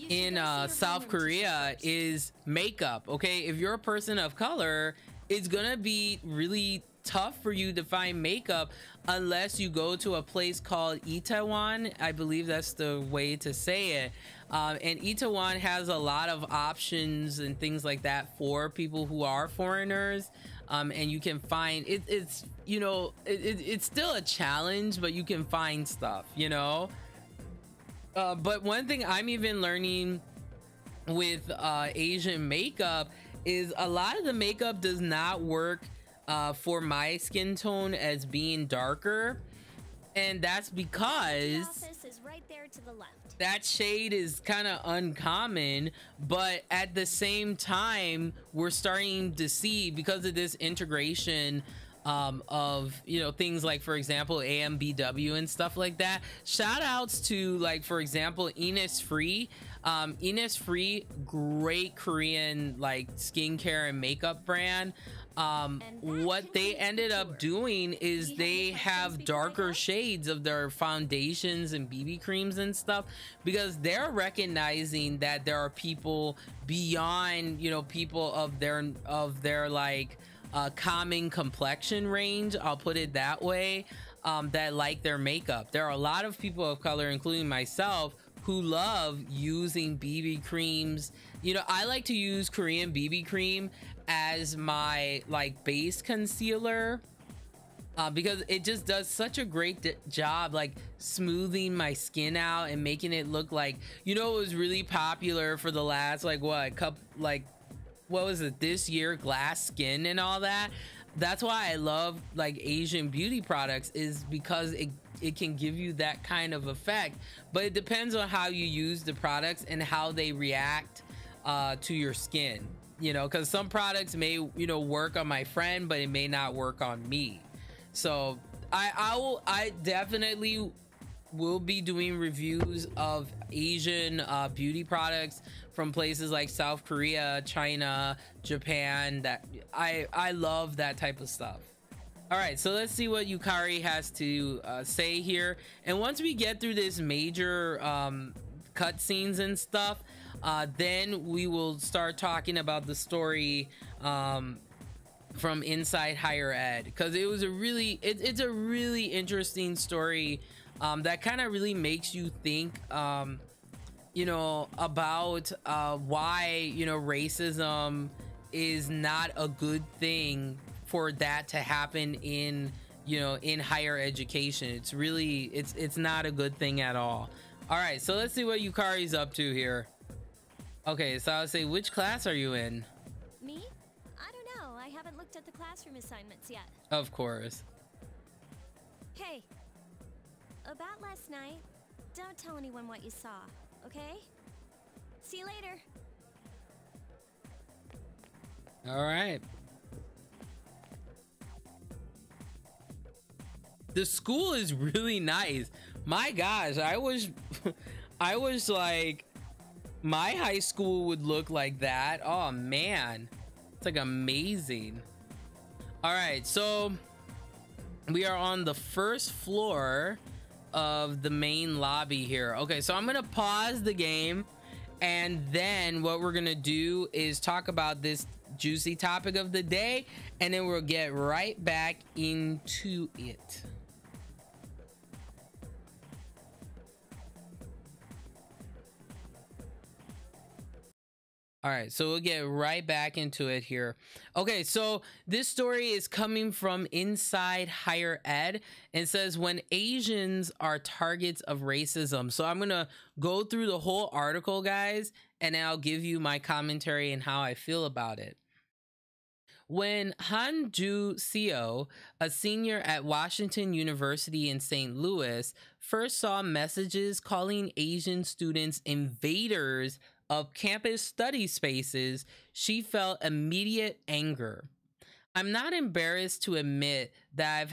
in South Korea is makeup. Okay, if you're a person of color, it's gonna be really tough for you to find makeup unless you go to a place called Itaewon. I believe that's the way to say it. And Itaewon has a lot of options and things like that for people who are foreigners. And you can find it's, you know, it's still a challenge, but you can find stuff, you know. But one thing I'm even learning with Asian makeup is a lot of the makeup does not work for my skin tone as being darker, and that's The because office is right there to the left. that shade is kind of uncommon. But at the same time, we're starting to see, because of this integration of, you know, things like, for example, AMBW and stuff like that. Shout outs to, like, for example, Innisfree. Innisfree, great Korean like skincare and makeup brand. What they ended up doing is they have darker shades of their foundations and BB creams and stuff, because they're recognizing that there are people beyond, you know, people of their like common complexion range, I'll put it that way, that like their makeup. There are a lot of people of color, including myself, who love using BB creams. You know, I like to use Korean BB cream as my like base concealer, because it just does such a great job like smoothing my skin out and making it look like, you know, it was really popular for the last like what was it, this year, glass skin and all that. That's why I love like Asian beauty products, is because it can give you that kind of effect. But it depends on how you use the products and how they react to your skin, you know, because some products may, you know, work on my friend, but it may not work on me. So I definitely will be doing reviews of Asian beauty products from places like South Korea, China, Japan. That I love that type of stuff. All right, so let's see what Yukari has to say here. And once we get through this major cutscenes and stuff, then we will start talking about the story from inside higher ed, because it was a really it's a really interesting story that kind of really makes you think, you know, about why, you know, racism is not a good thing for that to happen in, you know, in higher education. It's really, it's not a good thing at all. All right, so let's see what Yukari's up to here. Okay, so I'll say, which class are you in? Me? I don't know. I haven't looked at the classroom assignments yet. Of course. Hey, about last night, don't tell anyone what you saw, okay? See you later. All right. The school is really nice. My gosh, I was like, my high school would look like that. Oh man, it's like amazing. All right, so we are on the first floor of the main lobby here. Okay, so I'm gonna pause the game, and then what we're gonna do is talk about this juicy topic of the day, and then we'll get right back into it. All right, so we'll get right back into it here. Okay, so this story is coming from Inside Higher Ed, and says when Asians are targets of racism. So I'm gonna go through the whole article, guys, and then I'll give you my commentary and how I feel about it. When Han-Ju Seo, a senior at Washington University in St. Louis, first saw messages calling Asian students invaders of campus study spaces, she felt immediate anger. I'm not embarrassed to admit that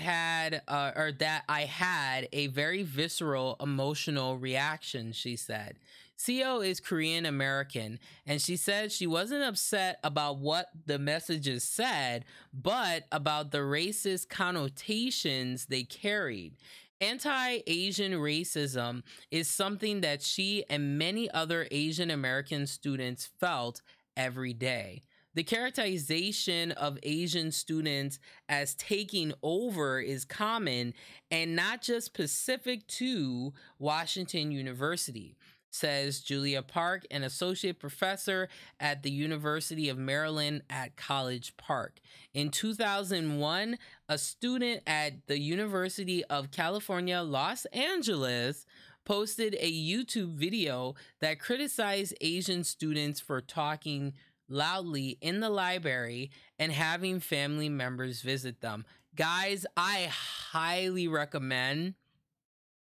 I had a very visceral emotional reaction, she said. Seo is Korean American, and she said she wasn't upset about what the messages said, but about the racist connotations they carried. Anti-Asian racism is something that she and many other Asian American students felt every day. The characterization of Asian students as taking over is common and not just specific to Washington University, says Julia Park, an associate professor at the University of Maryland at College Park. In 2001, a student at the University of California, Los Angeles posted a YouTube video that criticized Asian students for talking loudly in the library and having family members visit them. Guys, I highly recommend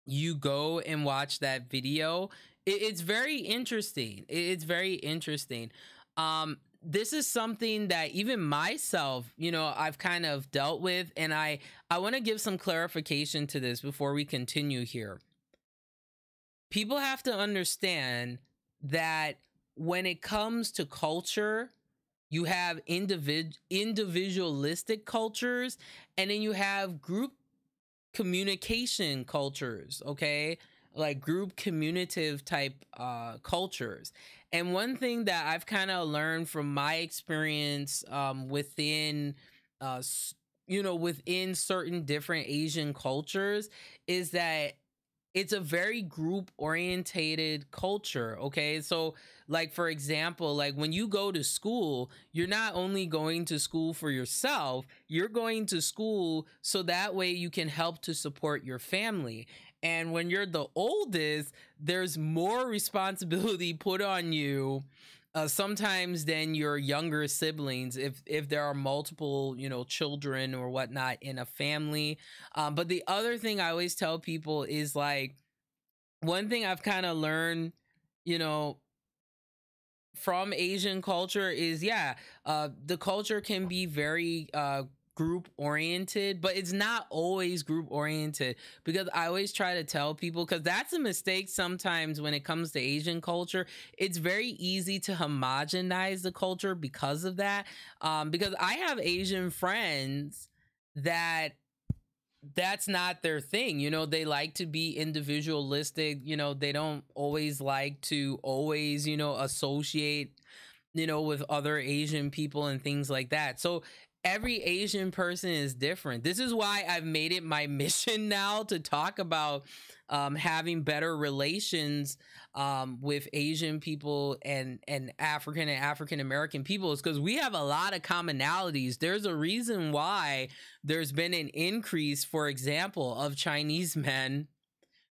you go and watch that video. It's very interesting. It's very interesting. This is something that even myself, you know, I've kind of dealt with, and I want to give some clarification to this before we continue here. People have to understand that when it comes to culture, you have individualistic cultures, and then you have group communication cultures, okay? Like group communicative type cultures. And one thing that I've kind of learned from my experience within within certain different Asian cultures is that it's a very group orientated culture. Okay, so like, for example, like when you go to school, you're not only going to school for yourself, you're going to school so that way you can help to support your family. And when you're the oldest, there's more responsibility put on you sometimes than your younger siblings, if there are multiple, you know, children or whatnot in a family. But the other thing I always tell people is, like, one thing I've kind of learned, you know, from Asian culture is, the culture can be very group oriented, but it's not always group oriented, because I always try to tell people, because that's a mistake sometimes when it comes to Asian culture. It's very easy to homogenize the culture because of that. Because I have Asian friends that's not their thing. You know, they like to be individualistic. You know, they don't always like to always, you know, associate, you know, with other Asian people and things like that. So every Asian person is different. This is why I've made it my mission now to talk about having better relations with Asian people and African American people, is because we have a lot of commonalities. There's a reason why there's been an increase, for example, of Chinese men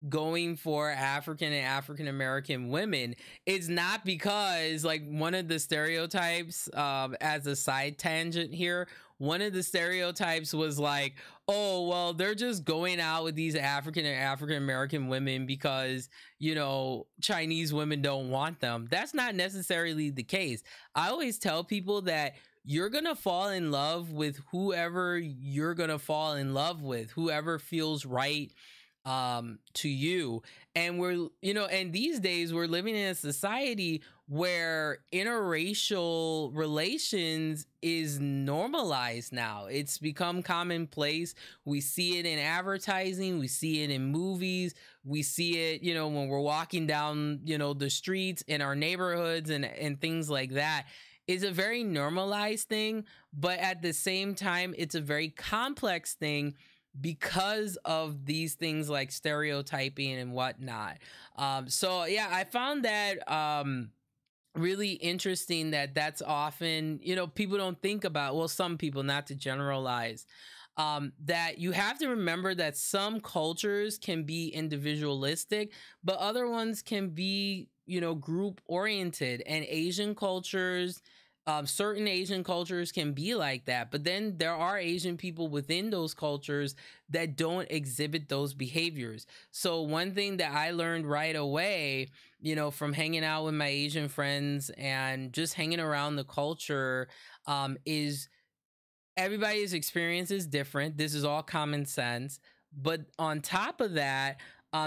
going for African and African American women. It's not because, like, one of the stereotypes, as a side tangent here, one of the stereotypes was like, oh, well, they're just going out with these African and African American women because, you know, Chinese women don't want them. That's not necessarily the case. I always tell people that you're gonna fall in love with whoever you're gonna fall in love with, whoever feels right to you. And we're, you know, and these days we're living in a society where interracial relations is normalized now. It's become commonplace. We see it in advertising, we see it in movies, we see it, you know, when we're walking down, you know, the streets in our neighborhoods and things like that. It's a very normalized thing, but at the same time, it's a very complex thing because of these things like stereotyping and whatnot. So yeah, I found that really interesting that's often, you know, people don't think about, well, some people, not to generalize, that you have to remember that some cultures can be individualistic, but other ones can be, you know, group oriented. And Asian cultures, certain Asian cultures can be like that, but then there are Asian people within those cultures that don't exhibit those behaviors. So one thing that I learned right away, you know, from hanging out with my Asian friends and just hanging around the culture, is everybody's experience is different. This is all common sense. But on top of that,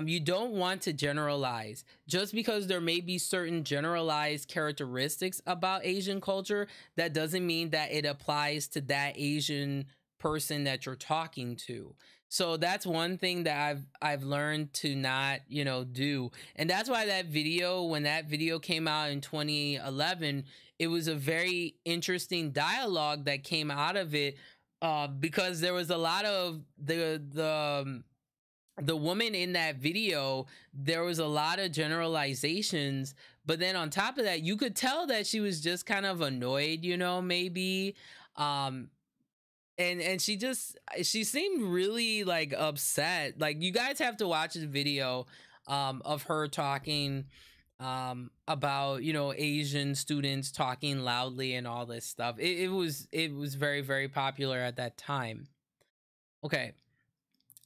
you don't want to generalize. Just because there may be certain generalized characteristics about Asian culture, that doesn't mean that it applies to that Asian person that you're talking to. So that's one thing that I've learned to not, you know, do. And that's why that video, when that video came out in 2011, it was a very interesting dialogue that came out of it, because there was a lot of the woman in that video, there was a lot of generalizations, but then on top of that, you could tell that she was just kind of annoyed, you know, maybe. And she seemed really like upset. Like, you guys have to watch the video. of her talking about, you know, Asian students talking loudly and all this stuff. It was very, very popular at that time. Okay.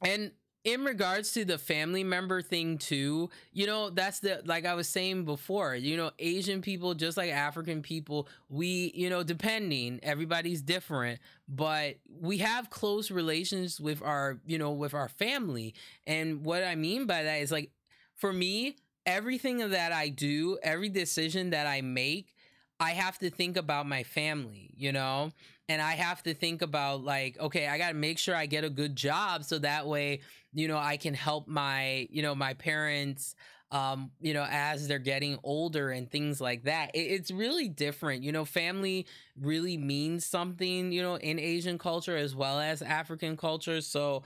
And in regards to the family member thing too, you know, that's the, like I was saying before, you know, Asian people, just like African people, we, you know, depending, everybody's different, but we have close relations with our, you know, with our family. And what I mean by that is, like, for me, everything that I do, every decision that I make, I have to think about my family, you know? And I have to think about, like, okay, I got to make sure I get a good job so that way, you know, I can help my, you know, my parents, you know, as they're getting older and things like that. It's really different. You know, family really means something, you know, in Asian culture as well as African culture. So,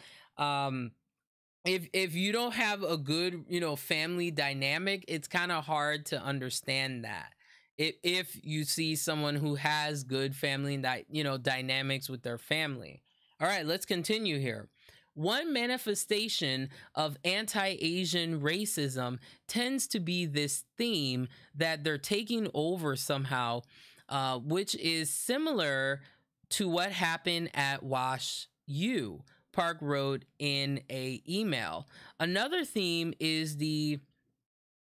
if you don't have a good, you know, family dynamic, it's kind of hard to understand that. If you see someone who has good family, you know, dynamics with their family. All right, let's continue here. One manifestation of anti-Asian racism tends to be this theme that they're taking over somehow, which is similar to what happened at Wash U, Park wrote in a email. Another theme is the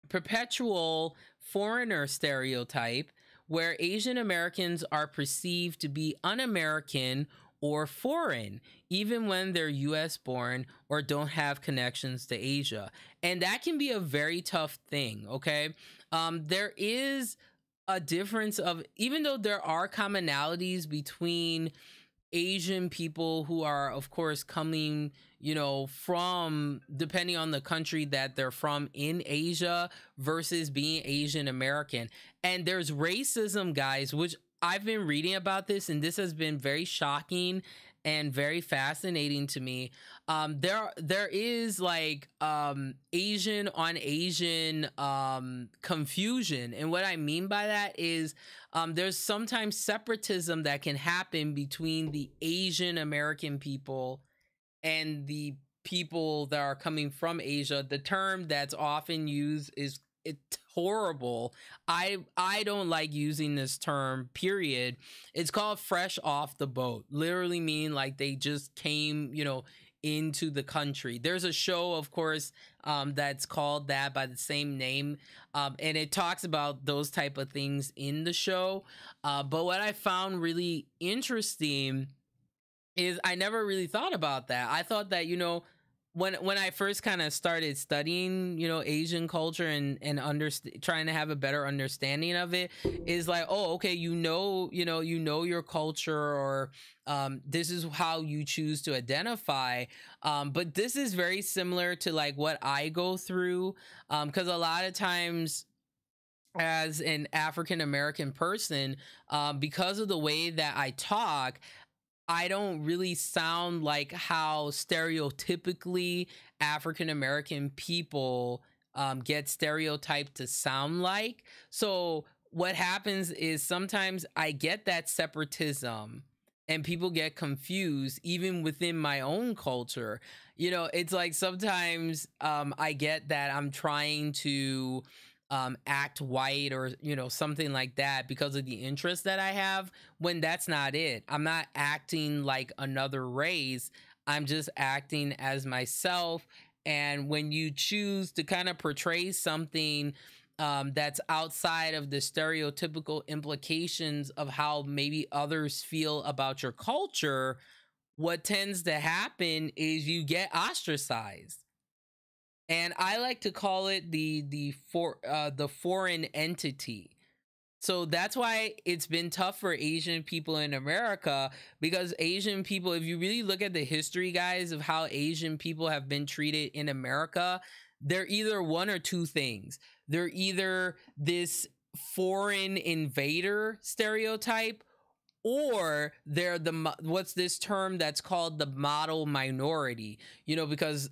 perpetual foreigner stereotype, where Asian Americans are perceived to be un-American or foreign, even when they're US born or don't have connections to Asia. And that can be a very tough thing, okay? There is a difference of, even though there are commonalities between Asian people who are, of course, coming, you know, from, depending on the country that they're from in Asia versus being Asian American. And there's racism, guys, which I've been reading about this, and this has been very shocking and very fascinating to me. There is, like, Asian on Asian confusion. And what I mean by that is, there's sometimes separatism that can happen between the Asian American people and the people that are coming from Asia. The term that's often used is, it's horrible. I don't like using this term, period. It's called fresh off the boat, literally mean like they just came, you know, into the country. There's a show, of course, that's called that by the same name, and it talks about those type of things in the show. But what I found really interesting is I never really thought about that. I thought that, you know, when I first kind of started studying, you know, Asian culture and trying to have a better understanding of it, is like, oh, okay, you know your culture, or this is how you choose to identify. But this is very similar to, like, what I go through, because a lot of times, as an African American person, because of the way that I talk, I don't really sound like how stereotypically African American people get stereotyped to sound like. So what happens is sometimes I get that separatism and people get confused even within my own culture. You know, it's like sometimes I get that I'm trying to act white, or, you know, something like that, because of the interest that I have, when that's not it. I'm not acting like another race. I'm just acting as myself. And when you choose to kind of portray something that's outside of the stereotypical implications of how maybe others feel about your culture, what tends to happen is you get ostracized. And I like to call it the foreign entity. So that's why it's been tough for Asian people in America, because Asian people, if you really look at the history, guys, of how Asian people have been treated in America, they're either one or two things. They're either this foreign invader stereotype, or they're what's this term that's called the model minority, you know, because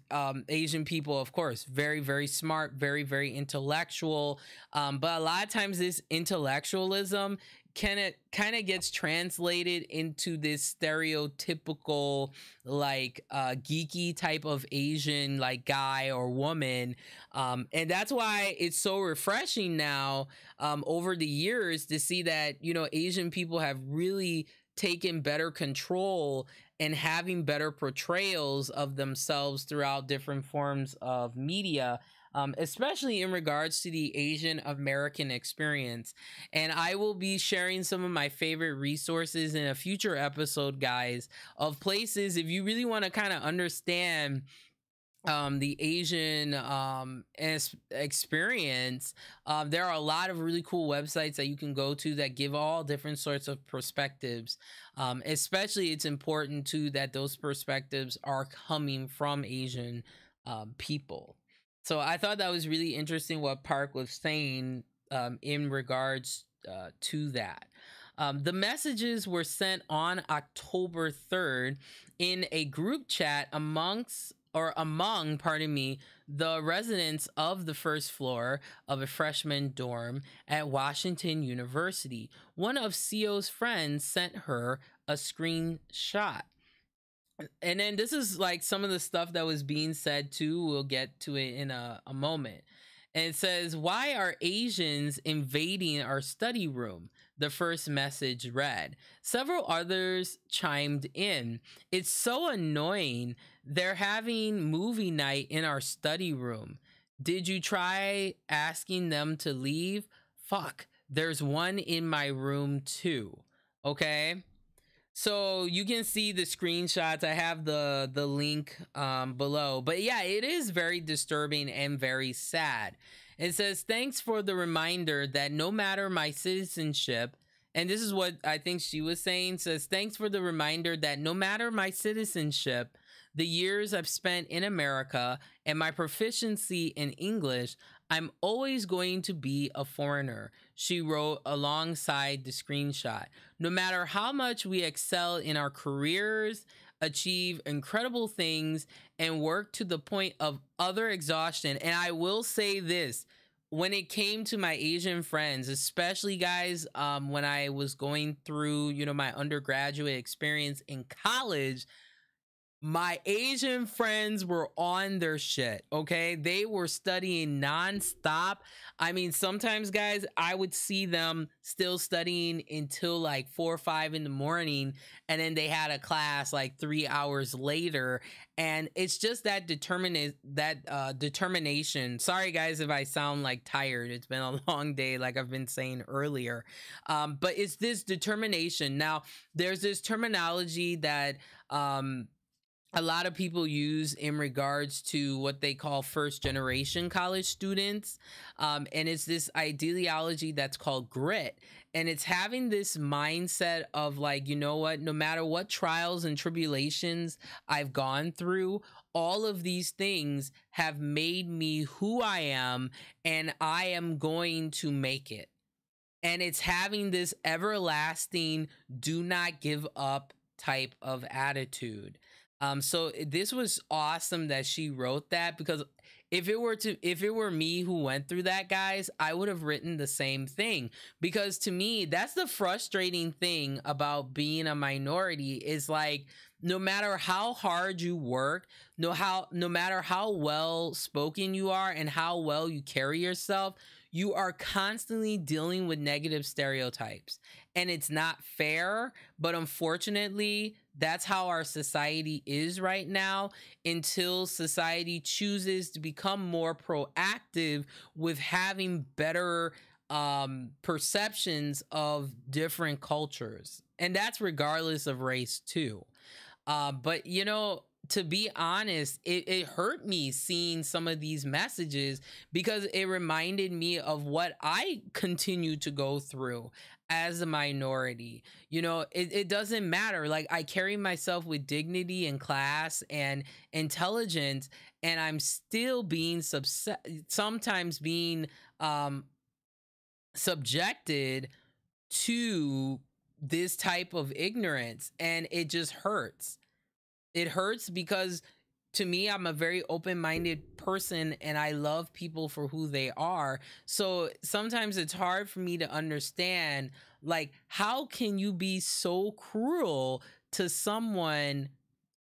Asian people, of course, very, very smart, very, very intellectual, but a lot of times this intellectualism kind of gets translated into this stereotypical like geeky type of Asian like guy or woman, and that's why it's so refreshing now over the years to see that, you know, Asian people have really taken better control and having better portrayals of themselves throughout different forms of media, especially in regards to the Asian American experience. And I will be sharing some of my favorite resources in a future episode, guys, of places if you really want to kind of understand the Asian experience. There are a lot of really cool websites that you can go to that give all different sorts of perspectives. Especially it's important too that those perspectives are coming from Asian people. So I thought that was really interesting what Park was saying in regards to that. The messages were sent on October 3rd in a group chat among, pardon me, the residents of the first floor of a freshman dorm at Washington University. One of Sio's friends sent her a screenshot. And then this is like some of the stuff that was being said too. We'll get to it in a moment. And it says, "Why are Asians invading our study room?" The first message read. Several others chimed in. "It's so annoying. They're having movie night in our study room. Did you try asking them to leave? Fuck, there's one in my room too." Okay. So you can see the screenshots. I have the link below. But yeah, it is very disturbing and very sad. It says, "Thanks for the reminder that no matter my citizenship," and this is what I think she was saying, says, "Thanks for the reminder that no matter my citizenship, the years I've spent in America, and my proficiency in English, I'm always going to be a foreigner," she wrote alongside the screenshot. "No matter how much we excel in our careers, achieve incredible things, and work to the point of utter exhaustion." And I will say this, when it came to my Asian friends, especially guys, when I was going through, you know, my undergraduate experience in college, my Asian friends were on their shit, okay? They were studying nonstop. I mean, sometimes, guys, I would see them still studying until like 4 or 5 in the morning, and then they had a class like 3 hours later. And it's just that determination. Sorry, guys, if I sound like tired. It's been a long day, like I've been saying earlier. But it's this determination. Now, there's this terminology that a lot of people use in regards to what they call first generation college students. And it's this ideology that's called grit. And it's having this mindset of like, you know what, no matter what trials and tribulations I've gone through, all of these things have made me who I am, and I am going to make it. And it's having this everlasting, do not give up type of attitude. So this was awesome that she wrote that, because if it were me who went through that, guys, I would have written the same thing. Because to me, that's the frustrating thing about being a minority, is like, no matter how hard you work, no matter how well spoken you are and how well you carry yourself, you are constantly dealing with negative stereotypes. And it's not fair, but unfortunately, that's how our society is right now, until society chooses to become more proactive with having better perceptions of different cultures. And that's regardless of race too. But you know, to be honest, it hurt me seeing some of these messages, because it reminded me of what I continue to go through as a minority. You know, it doesn't matter. Like, I carry myself with dignity and class and intelligence, and I'm still being sometimes being subjected to this type of ignorance, and it just hurts. It hurts because, to me, I'm a very open-minded person and I love people for who they are. So sometimes it's hard for me to understand Like, how can you be so cruel to someone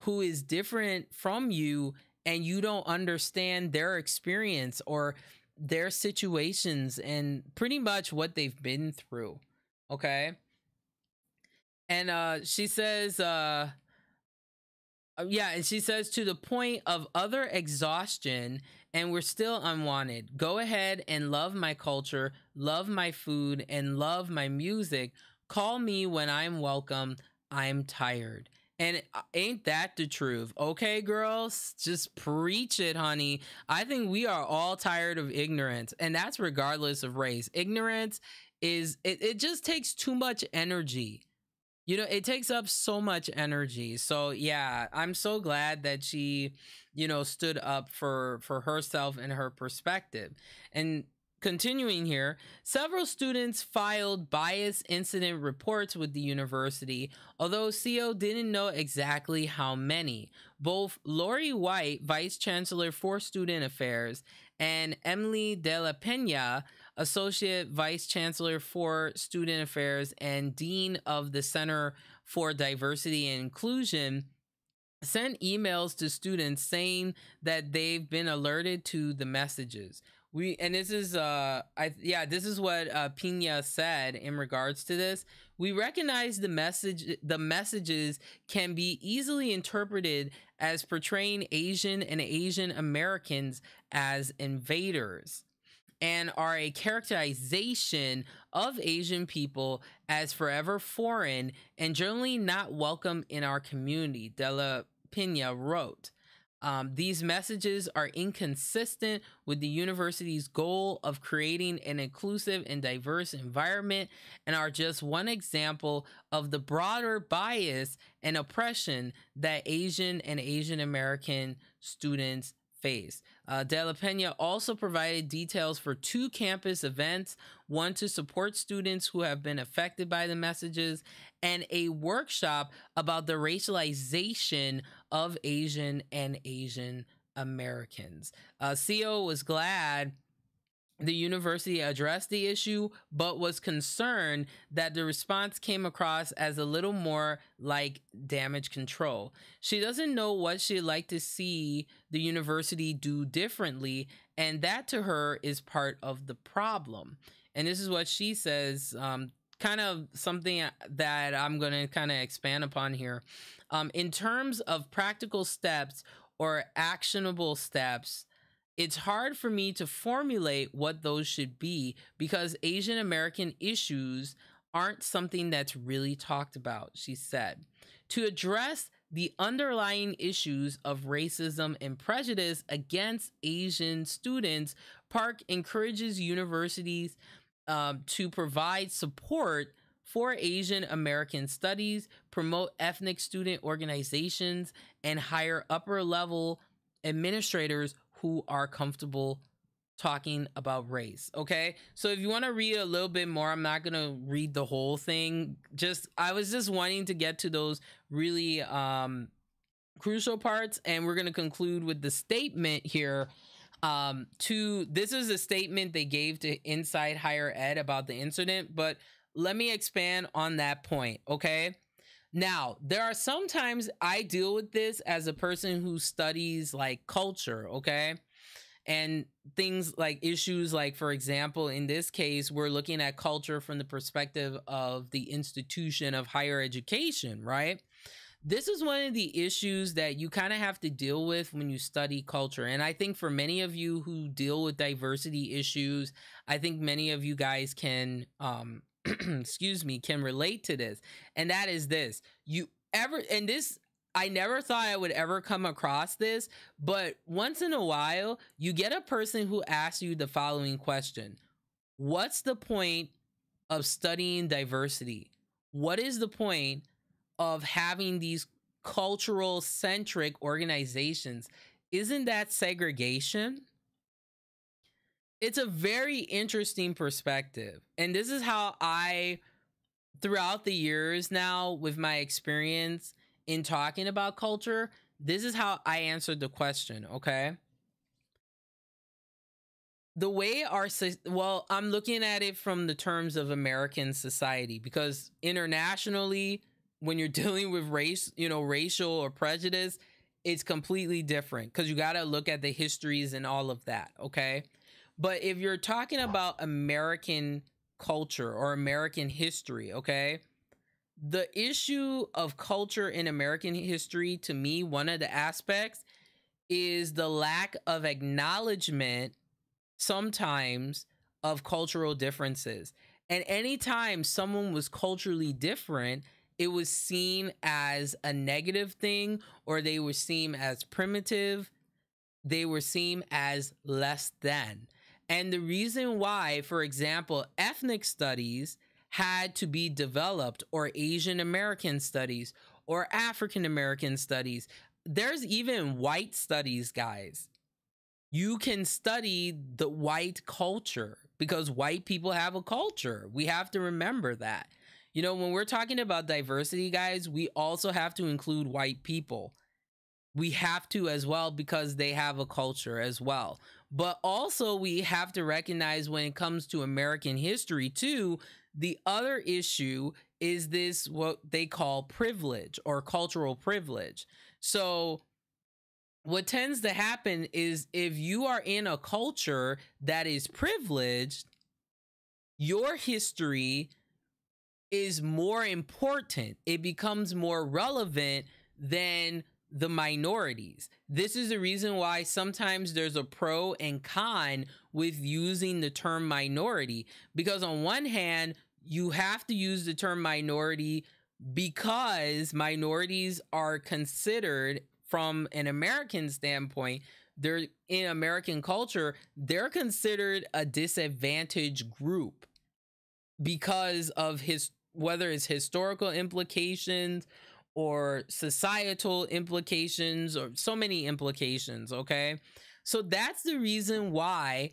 who is different from you and you don't understand their experience or their situations and pretty much what they've been through? Okay. And she says, yeah, and she says, to the point of utter exhaustion, and we're still unwanted. Go ahead and love my culture, love my food, and love my music. Call me when I'm welcome. I'm tired. And ain't that the truth? Okay, girls, just preach it, honey. I think we are all tired of ignorance, and that's regardless of race. Ignorance it just takes too much energy. You know, it takes up so much energy. So yeah, I'm so glad that she, you know, stood up for herself and her perspective. And continuing here, several students filed bias incident reports with the university, although CO didn't know exactly how many. Both Lori White, Vice Chancellor for Student Affairs, and Emily De La Pena, Associate Vice Chancellor for Student Affairs and Dean of the Center for Diversity and Inclusion, sent emails to students saying that they've been alerted to the messages. This is this is what Pena said in regards to this. We recognize the messages can be easily interpreted as portraying Asian and Asian Americans as invaders, and are a characterization of Asian people as forever foreign and generally not welcome in our community, De La Pena wrote. These messages are inconsistent with the university's goal of creating an inclusive and diverse environment and are just one example of the broader bias and oppression that Asian and Asian American students face. De La Pena also provided details for 2 campus events, one to support students who have been affected by the messages, and a workshop about the racialization of Asian and Asian Americans. CO was glad the university addressed the issue, but was concerned that the response came across as a little more like damage control. She doesn't know what she'd like to see the university do differently, and that to her is part of the problem. And this is what she says, kind of something that I'm going to kind of expand upon here. In terms of practical steps or actionable steps, it's hard for me to formulate what those should be because Asian American issues aren't something that's really talked about, she said. To address the underlying issues of racism and prejudice against Asian students, Park encourages universities to provide support for Asian American studies, promote ethnic student organizations, and hire upper level administrators who are comfortable talking about race. Okay, so if you want to read a little bit more, I'm not gonna read the whole thing. I was just wanting to get to those really crucial parts, and we're gonna conclude with the statement here. This is a statement they gave to Inside Higher Ed about the incident, but let me expand on that point. Okay, now, there are sometimes I deal with this as a person who studies like culture, okay? And things like issues like, for example, in this case, we're looking at culture from the perspective of the institution of higher education, right? This is one of the issues that you kind of have to deal with when you study culture. And I think for many of you who deal with diversity issues, I think many of you guys can excuse me, can relate to this. And that is this. I never thought I would ever come across this, but once in a while, you get a person who asks you the following question: what's the point of studying diversity? What is the point of having these cultural centric organizations? Isn't that segregation? It's a very interesting perspective. And this is how I, throughout the years now, with my experience in talking about culture, this is how I answered the question, okay? the way well, I'm looking at it from the terms of American society, because internationally, when you're dealing with race, racial or prejudice, it's completely different, because you got to look at the histories and all of that. Okay. But if you're talking about American culture or American history, okay, the issue of culture in American history, to me, one of the aspects is the lack of acknowledgement sometimes of cultural differences. And anytime someone was culturally different, it was seen as a negative thing, or they were seen as primitive. They were seen as less than. And the reason why, for example, ethnic studies had to be developed, or Asian American studies, or African American studies, there's even white studies, guys. You can study the white culture because white people have a culture. We have to remember that. When we're talking about diversity, guys, we also have to include white people. We have to as well, because they have a culture as well. But also we have to recognize, when it comes to American history too, the other issue is this, what they call privilege or cultural privilege. So what tends to happen is, if you are in a culture that is privileged, your history is more important. It becomes more relevant than the minorities. This is the reason why sometimes there's a pro and con with using the term minority, because on one hand, you have to use the term minority because minorities are considered, from an American standpoint, they're in American culture, they're considered a disadvantaged group because of whether it's historical implications or societal implications, or so many implications. Okay. So that's the reason why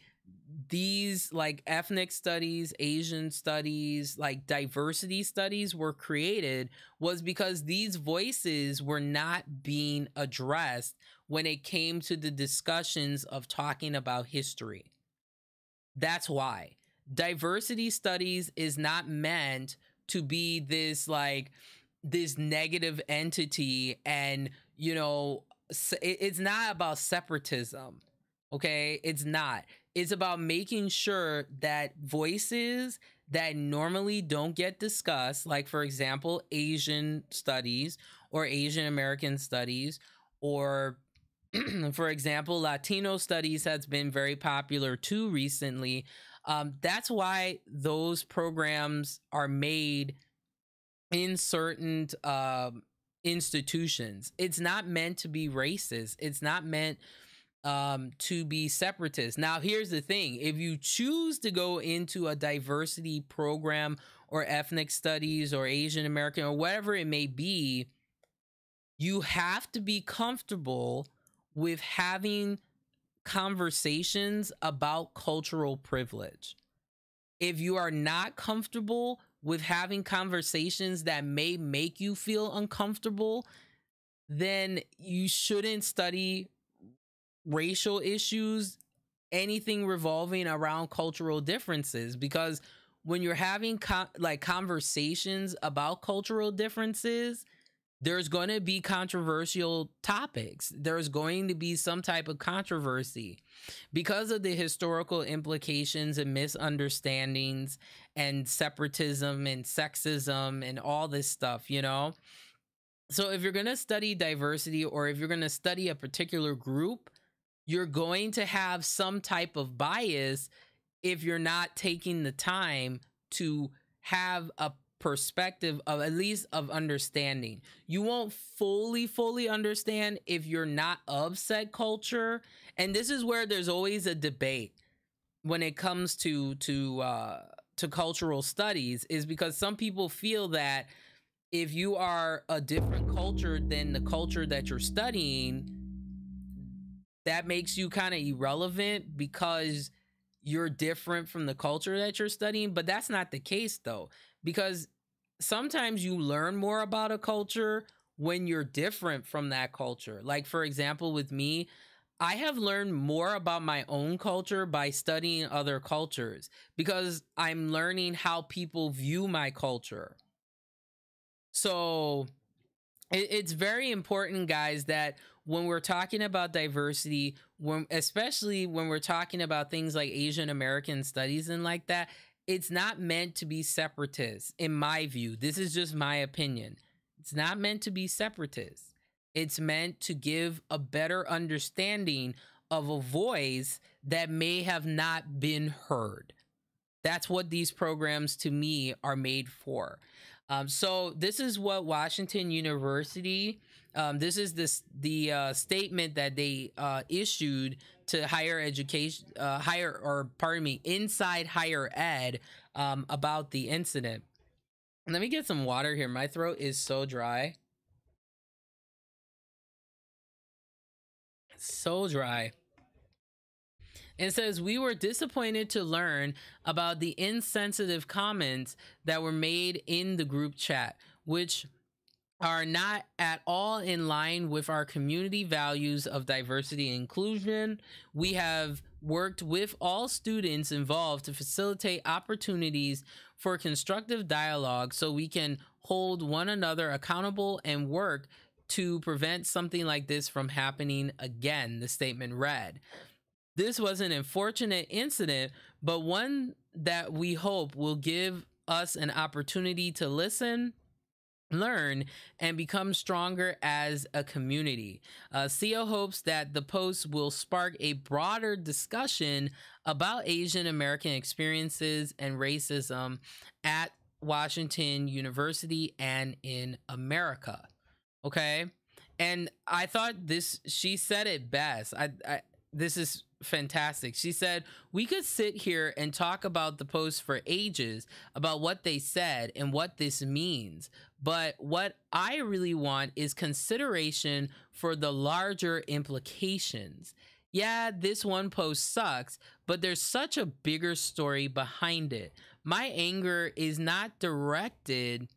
these, like, ethnic studies, Asian studies, like diversity studies were created, was because these voices were not being addressed when it came to the discussions of talking about history. That's why diversity studies is not meant to be this, like, this negative entity, and it's not about separatism. Okay, it's not. It's about making sure that voices that normally don't get discussed, like, for example, Asian studies or Asian American studies, or for example, Latino studies has been very popular too recently. That's why those programs are made in certain institutions. It's not meant to be racist. It's not meant to be separatist. Now, here's the thing. If you choose to go into a diversity program or ethnic studies or Asian American or whatever it may be, you have to be comfortable with having conversations about cultural privilege. If you are not comfortable with having conversations that may make you feel uncomfortable, then you shouldn't study racial issues, anything revolving around cultural differences, because when you're having conversations about cultural differences, there's going to be controversial topics. There's going to be some type of controversy because of the historical implications and misunderstandings and separatism and sexism and all this stuff, So if you're going to study diversity, or if you're going to study a particular group, you're going to have some type of bias if you're not taking the time to have a perspective of, at least, of understanding. You won't fully understand if you're not of said culture. And this is where there's always a debate when it comes to cultural studies, is because some people feel that if you are a different culture than the culture that you're studying, that makes you kind of irrelevant because you're different from the culture that you're studying. But that's not the case, though, because sometimes you learn more about a culture when you're different from that culture. Like, for example, with me, I have learned more about my own culture by studying other cultures because I'm learning how people view my culture. So it's very important, guys, that when we're talking about diversity, especially when we're talking about things like Asian American studies and like that, it's not meant to be separatist. In my view, this is just my opinion. It's not meant to be separatist. It's meant to give a better understanding of a voice that may have not been heard. That's what these programs to me are made for. So this is what Washington University, this is the statement that they issued to higher education, inside higher ed, about the incident. Let me get some water here. My throat is so dry. So dry. It says, we were disappointed to learn about the insensitive comments that were made in the group chat, which are not at all in line with our community values of diversity and inclusion. We have worked with all students involved to facilitate opportunities for constructive dialogue so we can hold one another accountable and work to prevent something like this from happening again, the statement read. This was an unfortunate incident, but one that we hope will give us an opportunity to listen, learn, and become stronger as a community. CEO hopes that the post will spark a broader discussion about Asian American experiences and racism at Washington University and in America. Okay? And I thought she said it best. This is fantastic. She said, we could sit here and talk about the post for ages about what they said and what this means. But what I really want is consideration for the larger implications. Yeah, this one post sucks, but there's such a bigger story behind it. My anger is not directed.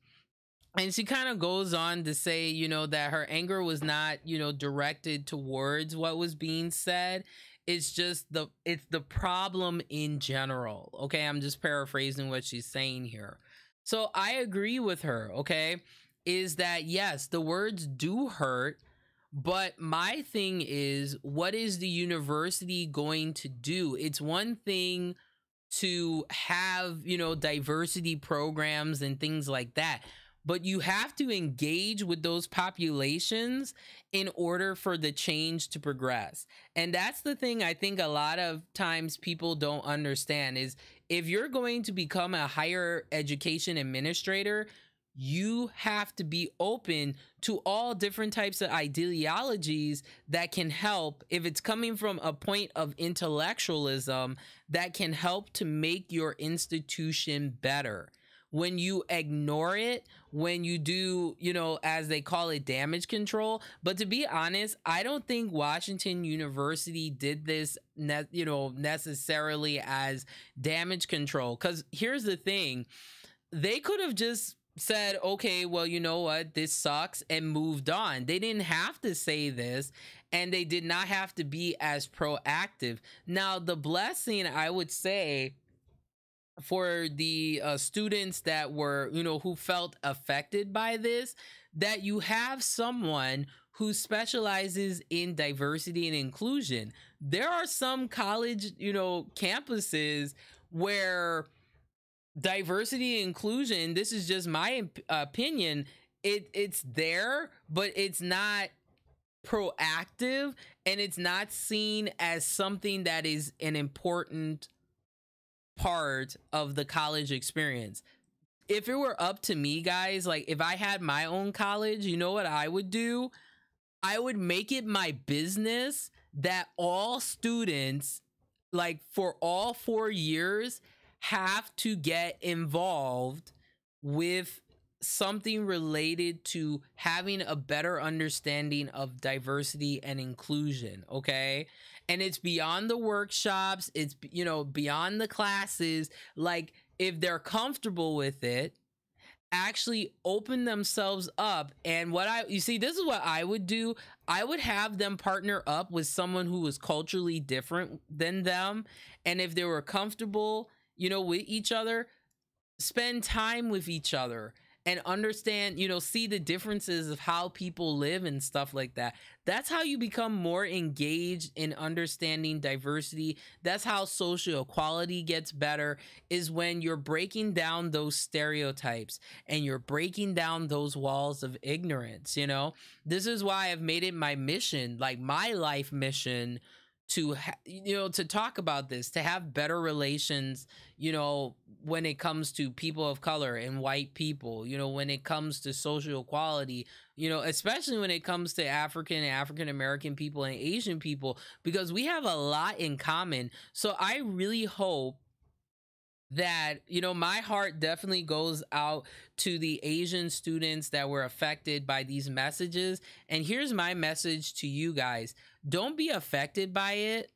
And she kind of goes on to say, that her anger was not, directed towards what was being said. It's just it's the problem in general. Okay. I'm just paraphrasing what she's saying here. So I agree with her. Okay. Is that, yes, the words do hurt, but my thing is, what is the university going to do? It's one thing to have, diversity programs and things like that, but you have to engage with those populations in order for the change to progress. And that's the thing I think a lot of times people don't understand is, if you're going to become a higher education administrator, you have to be open to all different types of ideologies that can help, if it's coming from a point of intellectualism, that can help to make your institution better. When you ignore it, when you do, as they call it, damage control. But to be honest, I don't think Washington University did this, necessarily as damage control. Because here's the thing, they could have just said, okay, well, you know what, this sucks, and moved on. They didn't have to say this, and they did not have to be as proactive. Now, the blessing, I would say, for the students that were, who felt affected by this, that you have someone who specializes in diversity and inclusion. There are some college, campuses where diversity and inclusion, this is just my opinion, it's there, but it's not proactive, and it's not seen as something that is an important part of the college experience. If it were up to me, guys, like if I had my own college, you know what I would do? I would make it my business that all students, like for all 4 years, have to get involved with something related to having a better understanding of diversity and inclusion. Okay. And it's beyond the workshops. It's, beyond the classes. Like, if they're comfortable with it actually open themselves up. And you see, this is what I would do. I would have them partner up with someone who was culturally different than them, and if they were comfortable, with each other, spend time with each other and understand, see the differences of how people live and stuff like that. That's how you become more engaged in understanding diversity. That's how social equality gets better, is when you're breaking down those stereotypes and you're breaking down those walls of ignorance. This is why I've made it my mission, like my life mission, to to talk about this, to have better relations, when it comes to people of color and white people, when it comes to social equality, especially when it comes to African American people and Asian people, because we have a lot in common. So I really hope that, my heart definitely goes out to the Asian students that were affected by these messages. And here's my message to you guys: don't be affected by it.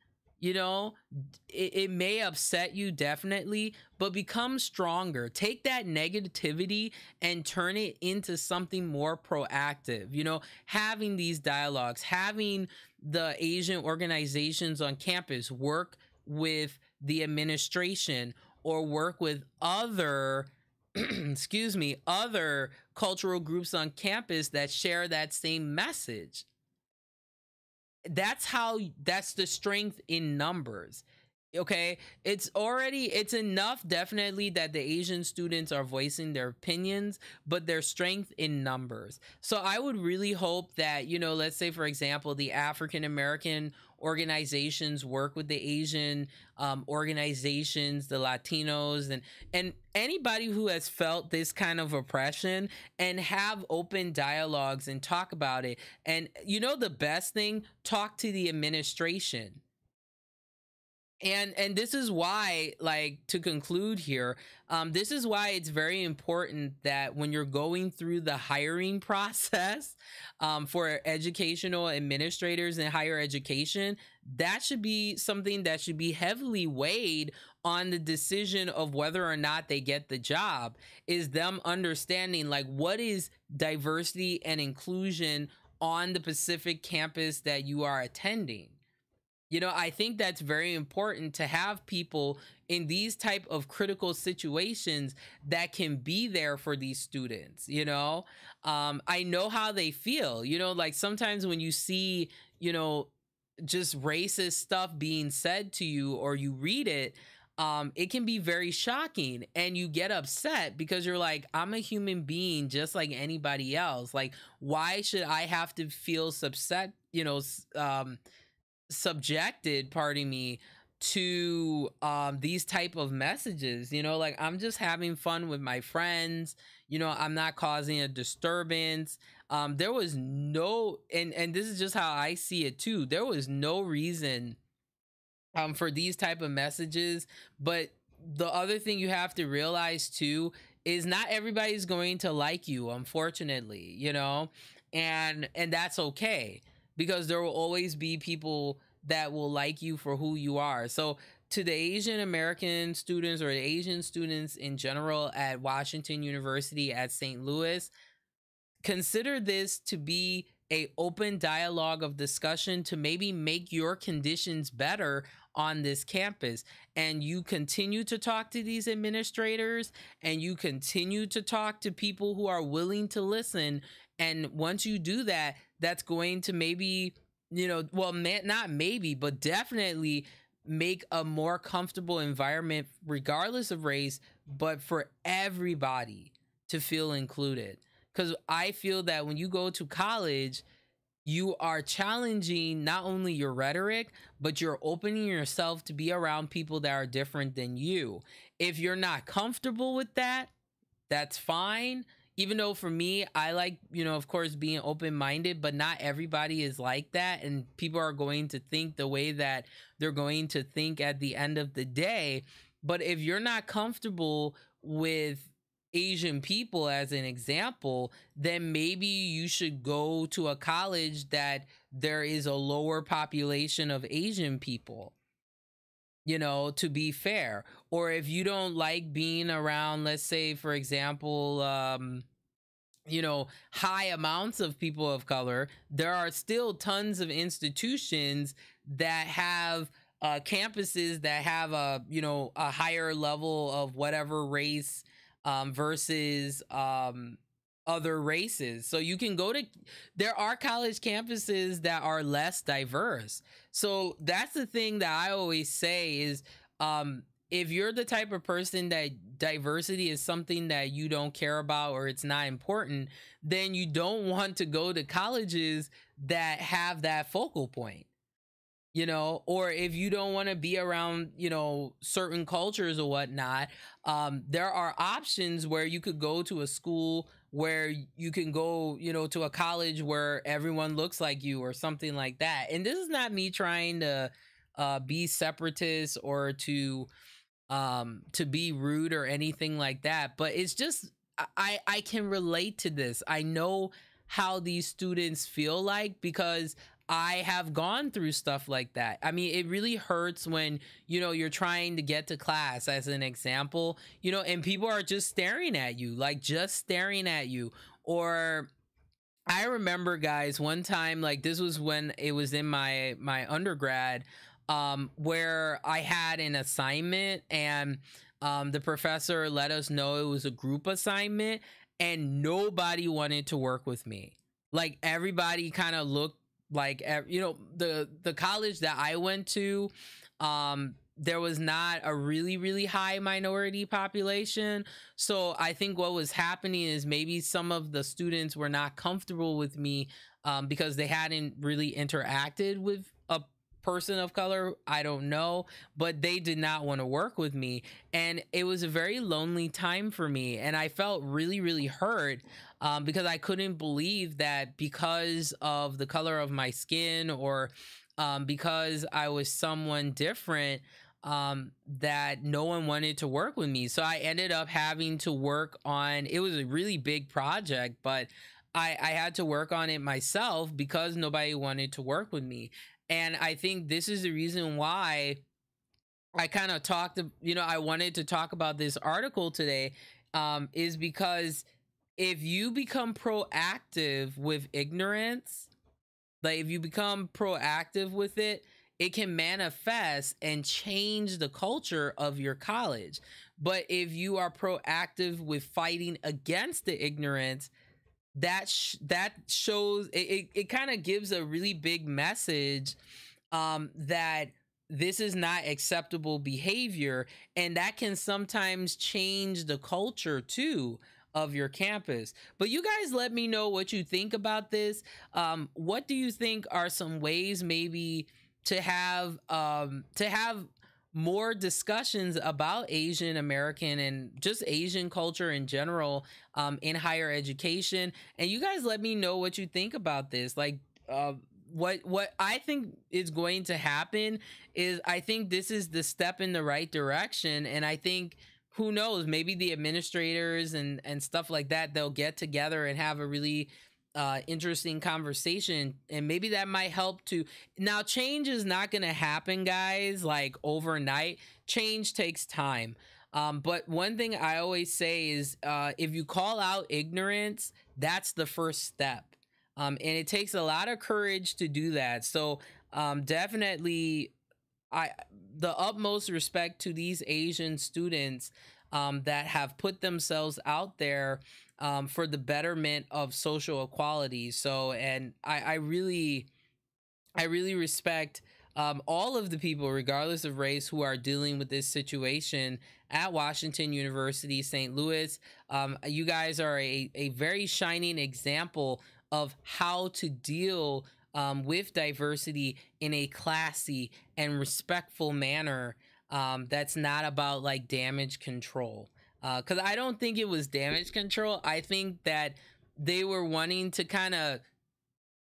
It may upset you, definitely, but become stronger. Take that negativity and turn it into something more proactive. Having these dialogues, having the Asian organizations on campus work with the administration, or work with other other cultural groups on campus that share that same message. That's the strength in numbers. Okay, it's enough, definitely, that the Asian students are voicing their opinions, but their strength in numbers. So I would really hope that, let's say, for example, the African American organizations work with the Asian organizations, the Latinos, and anybody who has felt this kind of oppression, and have open dialogues and talk about it. And the best thing, talk to the administration. And this is why, like, to conclude here, this is why it's very important that when you're going through the hiring process for educational administrators in higher education, that should be something that should be heavily weighed on the decision of whether or not they get the job, is them understanding, like, what is diversity and inclusion on the Pacific campus that you are attending. I think that's very important, to have people in these type of critical situations that can be there for these students. I know how they feel, like sometimes when you see, just racist stuff being said to you, or you read it, it can be very shocking, and you get upset because you're like, I'm a human being just like anybody else. Like, why should I have to feel subjected, pardon me, to these type of messages? Like, I'm just having fun with my friends, I'm not causing a disturbance. There was no, and this is just how I see it too, there was no reason for these type of messages. But the other thing you have to realize too is not everybody's going to like you, unfortunately, and that's okay, because there will always be people that will like you for who you are. So to the Asian American students, or the Asian students in general at Washington University at St. Louis, consider this to be a open dialogue of discussion to maybe make your conditions better on this campus. And you continue to talk to these administrators, and you continue to talk to people who are willing to listen. And once you do that, that's going to maybe, not maybe, but definitely make a more comfortable environment, regardless of race, but for everybody to feel included. Because I feel that when you go to college, you are challenging not only your rhetoric, but you're opening yourself to be around people that are different than you. If you're not comfortable with that, that's fine. Even though for me, I like, of course, being open-minded, but not everybody is like that. And people are going to think the way that they're going to think at the end of the day. But if you're not comfortable with Asian people, as an example, then maybe you should go to a college that there is a lower population of Asian people. you know, to be fair. Or if you don't like being around, let's say, for example, you know, high amounts of people of color, there are still tons of institutions that have campuses that have a, you know, a higher level of whatever race versus other races. So you can go to, there are college campuses that are less diverse. So that's the thing that I always say is, if you're the type of person that diversity is something that you don't care about or it's not important, then you don't want to go to colleges that have that focal point, you know. Or if you don't want to be around, you know, certain cultures or whatnot, there are options where you could go to a school where you can go, you know, to a college where everyone looks like you or something like that. And this is not me trying to be separatist or to be rude or anything like that, but it's just, I can relate to this. I know how these students feel like, because I have gone through stuff like that. I mean, it really hurts when, you know, you're trying to get to class, as an example, you know, and people are just staring at you, like just staring at you. Or I remember, guys, one time, like this was when it was in my undergrad, where I had an assignment, and the professor let us know it was a group assignment, and nobody wanted to work with me. Like everybody kind of looked like, you know, the college that I went to, there was not a really high minority population. So I think what was happening is maybe some of the students were not comfortable with me, because they hadn't really interacted with a person of color. I don't know, but they did not want to work with me, and it was a very lonely time for me, and I felt really hurt, because I couldn't believe that because of the color of my skin, or because I was someone different, that no one wanted to work with me. So I ended up having to work on, it was a really big project, but I had to work on it myself because nobody wanted to work with me. And I think this is the reason why I kind of talked, you know, I wanted to talk about this article today, is because if you become proactive with ignorance, like if you become proactive with it, it can manifest and change the culture of your college. But if you are proactive with fighting against the ignorance, that shows it kind of gives a really big message, that this is not acceptable behavior, and that can sometimes change the culture too of your campus. But you guys let me know what you think about this. What do you think are some ways maybe to have more discussions about Asian American and just Asian culture in general, in higher education? And you guys let me know what you think about this. Like, what I think is going to happen is, I think this is the step in the right direction. And I think, who knows, maybe the administrators and stuff like that, they'll get together and have a really interesting conversation, and maybe that might help to. Now, change is not going to happen, guys, like overnight. Change takes time, but one thing I always say is, if you call out ignorance, that's the first step, and it takes a lot of courage to do that. So definitely, the utmost respect to these Asian students that have put themselves out there for the betterment of social equality. So, and I really respect all of the people, regardless of race, who are dealing with this situation at Washington University, St. Louis. You guys are a very shining example of how to deal with diversity in a classy and respectful manner, that's not about like damage control. Because I don't think it was damage control. I think that they were wanting to kind of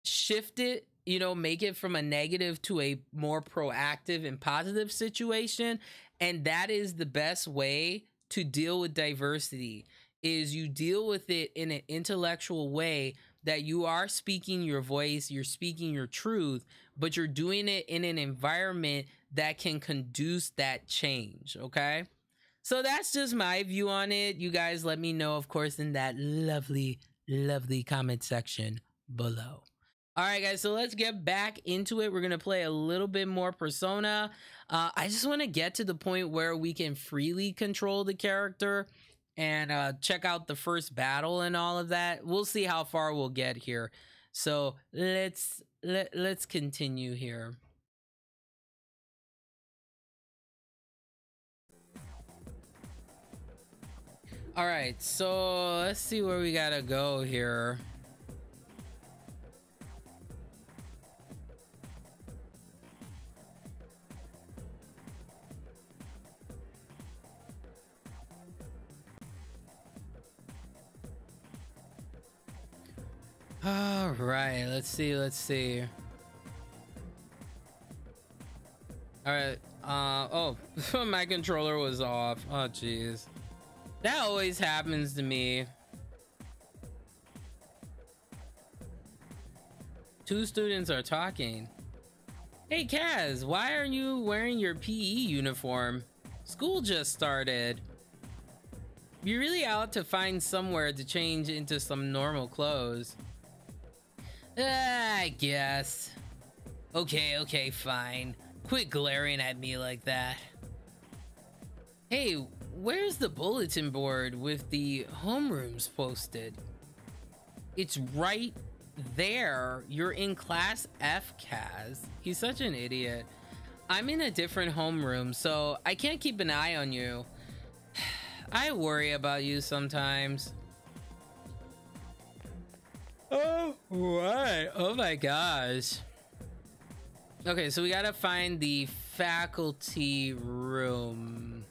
shift it, you know, make it from a negative to a more proactive and positive situation. And that is the best way to deal with diversity, is you deal with it in an intellectual way that you are speaking your voice, you're speaking your truth, but you're doing it in an environment that can conduce that change, okay? So that's just my view on it. You guys let me know, of course, in that lovely, lovely comment section below. All right, guys, so let's get back into it. We're going to play a little bit more Persona. I just want to get to the point where we can freely control the character and check out the first battle and all of that. We'll see how far we'll get here. So let's continue here. All right, so let's see where we gotta go here. All right, let's see. All right, oh, my controller was off. Oh, jeez. That always happens to me. Two students are talking. Hey, Kaz, why are you wearing your PE uniform? School just started. You're really out to find somewhere to change into some normal clothes. I guess. Okay, fine. Quit glaring at me like that. Hey, where's the bulletin board with the homerooms posted? It's right there. You're in class F, Kaz. He's such an idiot. I'm in a different homeroom, so I can't keep an eye on you. I worry about you sometimes. Oh, what? Oh my gosh. Okay, so we gotta find the faculty room.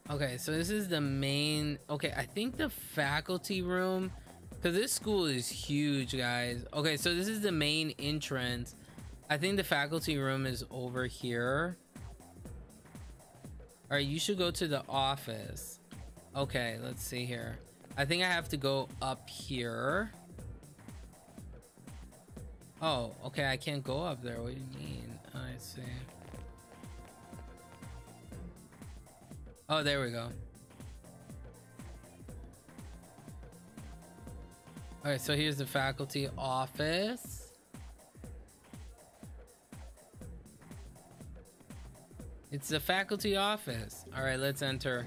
Okay, so this is the main. Okay, I think the faculty room, because this school is huge, guys. Okay, so this is the main entrance. I think the faculty room is over here. All right, you should go to the office. Okay, let's see here. I think I have to go up here. Oh, okay, I can't go up there. What do you mean? I see. Oh, there we go. All right, so here's the faculty office. It's the faculty office. All right, let's enter.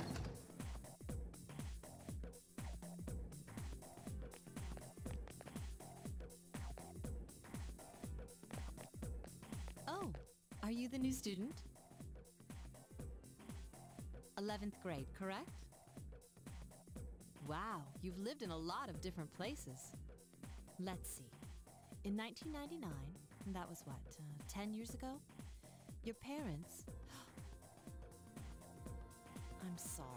Oh, are you the new student? 11th grade, correct? Wow, you've lived in a lot of different places. Let's see. In 1999, that was what, 10 years ago? Your parents... I'm sorry.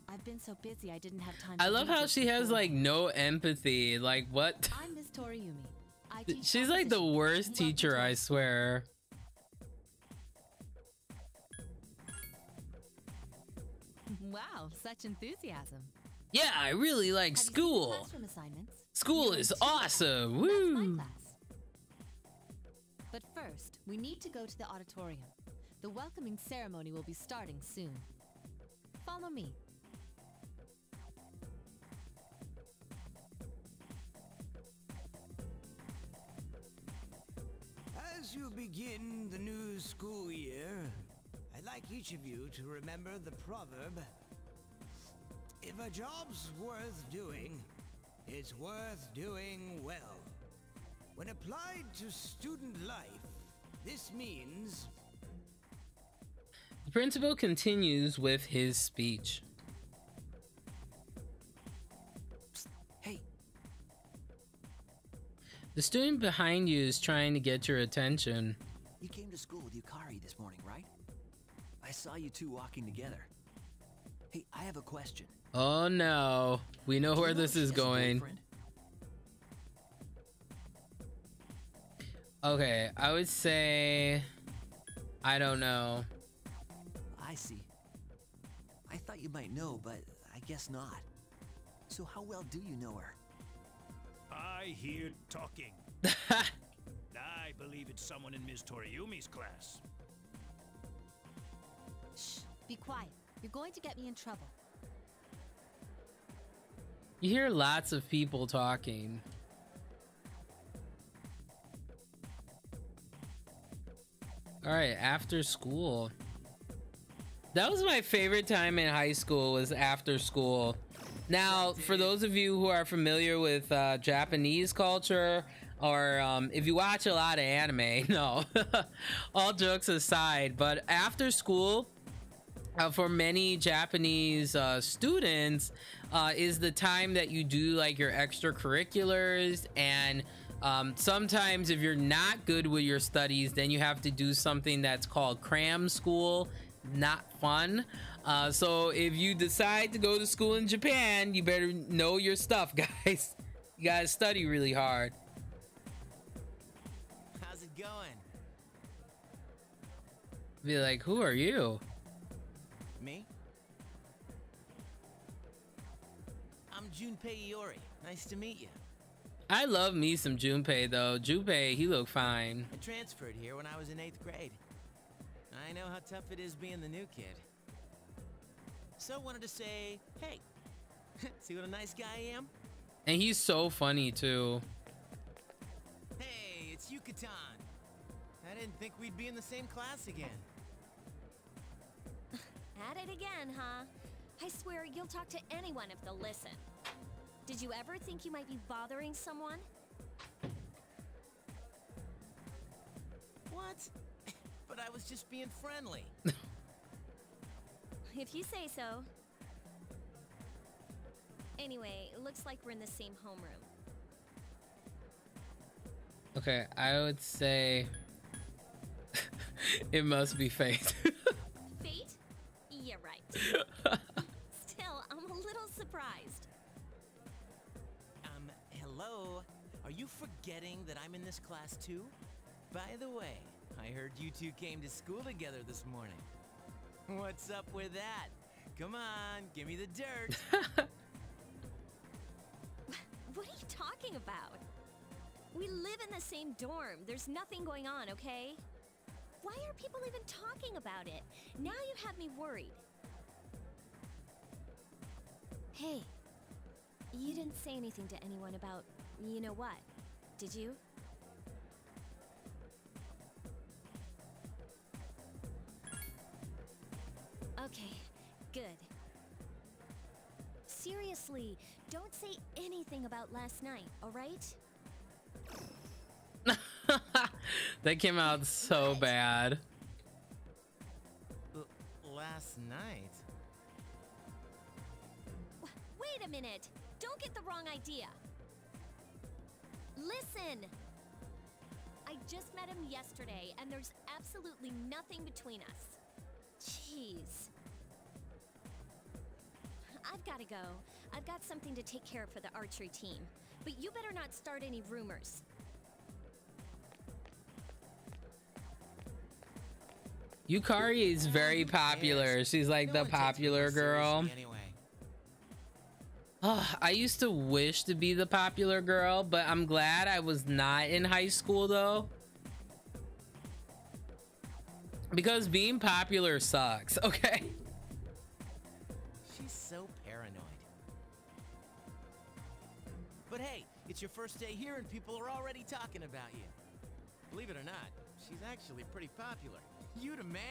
I've been so busy I didn't have time to... I love how she has like no empathy. Like what? I'm Miss Toriumi. I teach She's like the composition. worst teacher, I swear. Wow, such enthusiasm. Yeah, I really like Have you seen school. classroom assignments? School You're is in 2F. awesome. That's my Woo! class. But first, we need to go to the auditorium. The welcoming ceremony will be starting soon. Follow me. As you begin the new school year, I'd like each of you to remember the proverb, if a job's worth doing, it's worth doing well. When applied to student life, this means... The principal continues with his speech. Hey, The student behind you is trying to get your attention. You came to school with Yukari this morning, right? I saw you two walking together. Hey, I have a question. Oh no, we know Do you where know this if she is has a going. boyfriend? Okay, I would say I don't know. I see. I thought you might know, but I guess not. So how well do you know her? I hear talking. I believe it's someone in Ms. Toriumi's class. Shh, be quiet. You're going to get me in trouble. You hear lots of people talking. All right, after school. That was my favorite time in high school, was after school. Now, for those of you who are familiar with Japanese culture, or if you watch a lot of anime, no, all jokes aside, but after school, for many Japanese students, is the time that you do like your extracurriculars, and sometimes if you're not good with your studies, then you have to do something that's called cram school. Not fun. So if you decide to go to school in Japan, you better know your stuff, guys. You gotta study really hard. How's it going? Be like, who are you? Me? I'm Junpei Iori. Nice to meet you. I love me some Junpei though. Junpei, he looked fine. I transferred here when I was in 8th grade. I know how tough it is being the new kid. So wanted to say, hey, see what a nice guy I am? And he's so funny too. Hey, it's Yucatan. I didn't think we'd be in the same class again. At it again, huh? I swear you'll talk to anyone if they'll listen. Did you ever think you might be bothering someone? What? But I was just being friendly. If you say so. Anyway, it looks like we're in the same homeroom. Okay, I would say it must be fate. Fate? Yeah, right. Still, I'm a little surprised. Hello? Are you forgetting that I'm in this class too? By the way, I heard you two came to school together this morning. What's up with that? Come on, give me the dirt. What are you talking about? We live in the same dorm. There's nothing going on, okay? Why are people even talking about it? Now you have me worried. Hey, you didn't say anything to anyone about, you know what, did you? Okay, good. Seriously, don't say anything about last night, alright? That came out so bad. Last night? Wait a minute! Don't get the wrong idea! Listen! I just met him yesterday, and there's absolutely nothing between us. Jeez. I've gotta go. I've got something to take care of for the archery team. But you better not start any rumors. Yukari is very popular. She's like the popular girl. Oh, I used to wish to be the popular girl, but I'm glad I was not in high school though. Because being popular sucks, okay? She's so paranoid. But hey, it's your first day here and people are already talking about you. Believe it or not, she's actually pretty popular. You the man.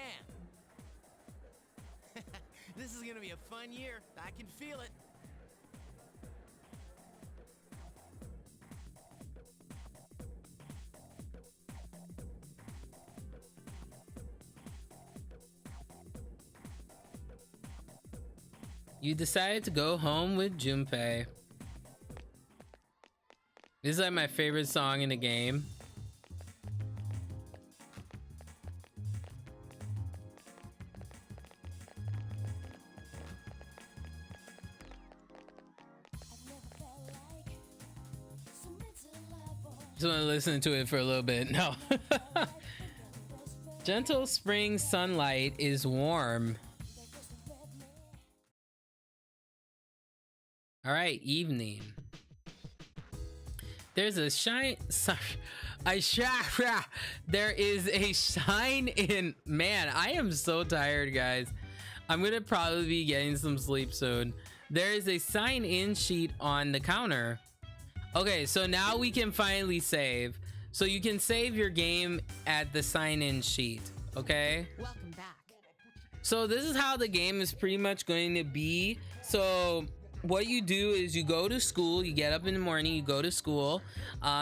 This is gonna be a fun year. I can feel it. You decided to go home with Junpei. This is like my favorite song in the game. Just want to listen to it for a little bit. No. Gentle spring sunlight is warm. All right, evening. There's a shine. There is a shine in. Man, I am so tired, guys. I'm gonna probably be getting some sleep soon. There is a sign in sheet on the counter. Okay, so now we can finally save. So you can save your game at the sign in sheet. Okay. Welcome back. So this is how the game is pretty much going to be. So what you do is you go to school, you get up in the morning, you go to school.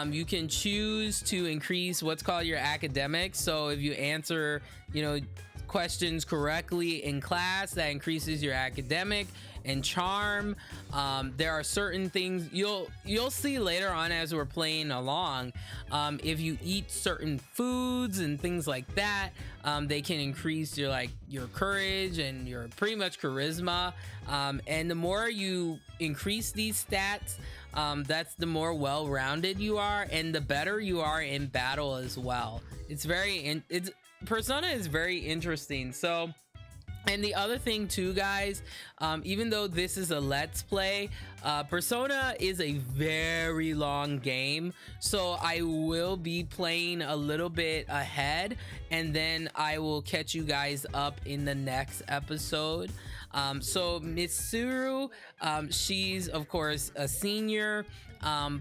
You can choose to increase what's called your academics. So if you answer, questions correctly in class, that increases your academic and charm. There are certain things you'll see later on as we're playing along. If you eat certain foods and things like that, they can increase your courage and your pretty much charisma. And the more you increase these stats, that's the more well-rounded you are and the better you are in battle as well. Persona is very interesting. So, and the other thing too, guys, even though this is a let's play, Persona is a very long game, so I will be playing a little bit ahead and then I will catch you guys up in the next episode. So Mitsuru, she's of course a senior,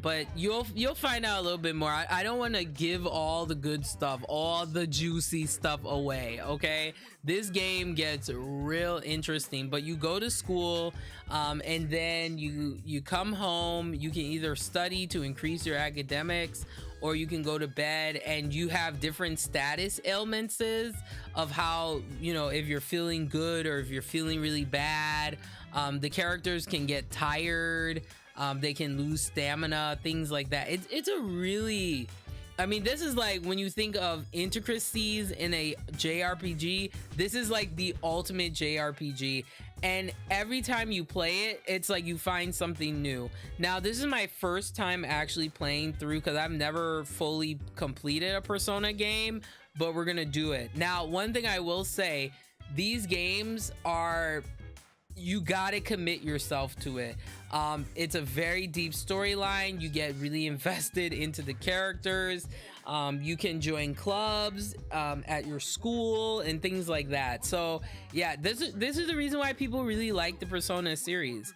but you'll find out a little bit more. I don't want to give all the good stuff, all the juicy stuff away. Okay, this game gets real interesting, but you go to school, and then you come home. You can either study to increase your academics, or you can go to bed, and you have different status ailments of how, if you're feeling good or if you're feeling really bad. The characters can get tired, they can lose stamina, things like that. It's a really, this is like, when you think of intricacies in a JRPG, this is like the ultimate JRPG. And every time you play it, it's like you find something new. Now, this is my first time actually playing through, because I've never fully completed a Persona game, but we're gonna do it. Now, one thing I will say, these games are, you gotta commit yourself to it. It's a very deep storyline. You get really invested into the characters. You can join clubs at your school and things like that. So yeah, this is the reason why people really like the Persona series.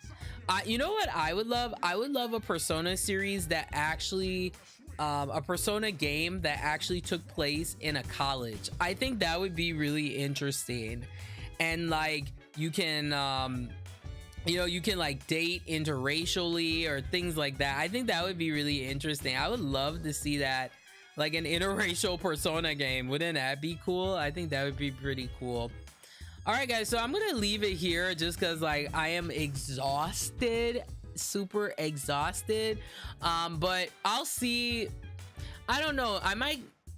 You know what I would love? I would love a Persona series that actually, a Persona game that actually took place in a college. I think that would be really interesting. And like, you can you can like date interracially or things like that. I think that would be really interesting. I would love to see that, like an interracial Persona game. Wouldn't that be cool? I think that would be pretty cool. All right, guys, so I'm gonna leave it here just because like I am exhausted, super exhausted. But I'll see. I don't know,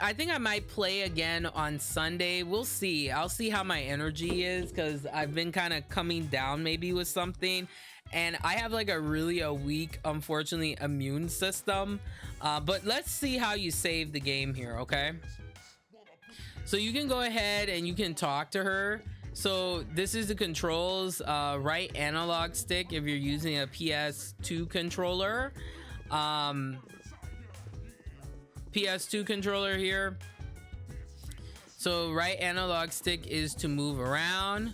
I think I might play again on Sunday. We'll see. I'll see how my energy is, because I've been kind of coming down maybe with something, and I have like a really weak, unfortunately, immune system. But let's see how you save the game here. Okay, so you can go ahead and you can talk to her. So this is the controls, right analog stick if you're using a PS2 controller. PS2 controller here. So right analog stick is to move around,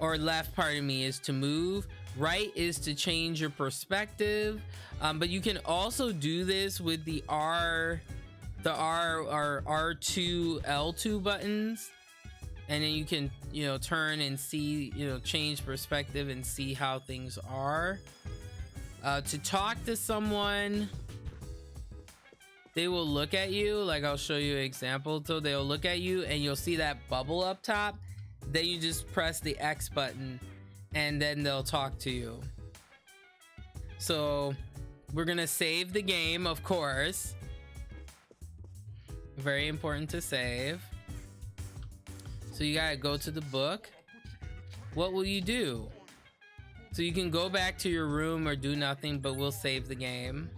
or left, pardon me, is to move. Right is to change your perspective. But you can also do this with the R or R2, L2 buttons, and then you can turn and see, change perspective and see how things are. To talk to someone, they will look at you, like I'll show you an example. So they'll look at you and you'll see that bubble up top. Then you just press the X button and then they'll talk to you. So we're gonna save the game, of course. Very important to save. So you gotta go to the book. What will you do? So you can go back to your room or do nothing, but we'll save the game.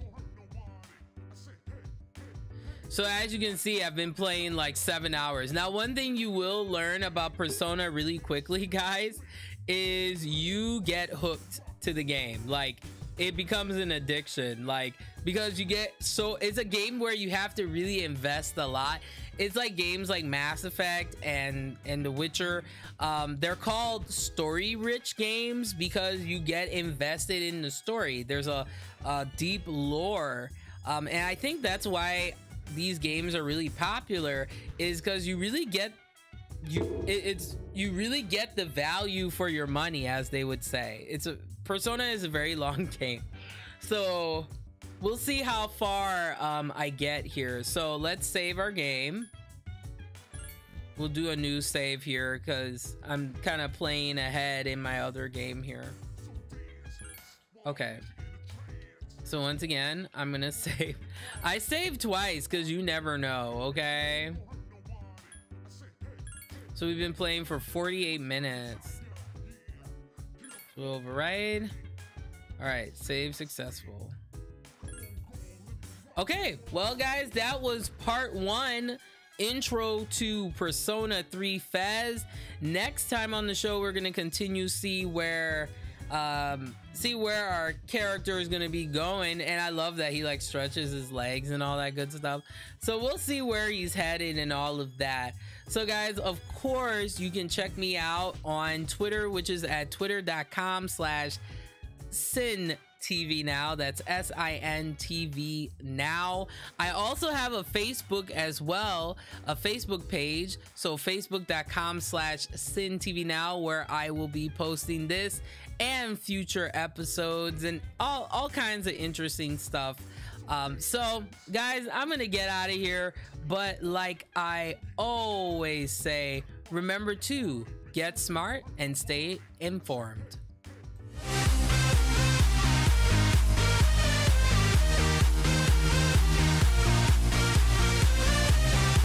So as you can see, I've been playing like 7 hours. Now, one thing you will learn about Persona really quickly, guys, is you get hooked to the game. Like, it becomes an addiction. Like, because you get it's a game where you have to really invest a lot. It's like games like Mass Effect and The Witcher. They're called story rich games because you get invested in the story. There's a deep lore, and I think that's why these games are really popular, is because you really get you really get the value for your money, as they would say. Persona is a very long game, so we'll see how far I get here. So let's save our game. We'll do a new save here because I'm kind of playing ahead in my other game here. Okay, so once again, I'm gonna save. I saved twice because you never know. Okay, so we've been playing for 48 minutes. So we'll override. All right, save successful. Okay, well guys, that was part 1, intro to Persona 3 FES. Next time on the show, we're gonna continue see where our character is gonna be going, and I love that he like stretches his legs and all that good stuff. So we'll see where he's headed and all of that. So guys, of course, you can check me out on Twitter, which is at twitter.com/SinTV Now. That's SINTV Now. I also have a Facebook as well, a Facebook page. So facebook.com/SinTV Now, where I will be posting this and future episodes and all kinds of interesting stuff. So guys, I'm gonna get out of here, but like I always say, remember to get smart and stay informed.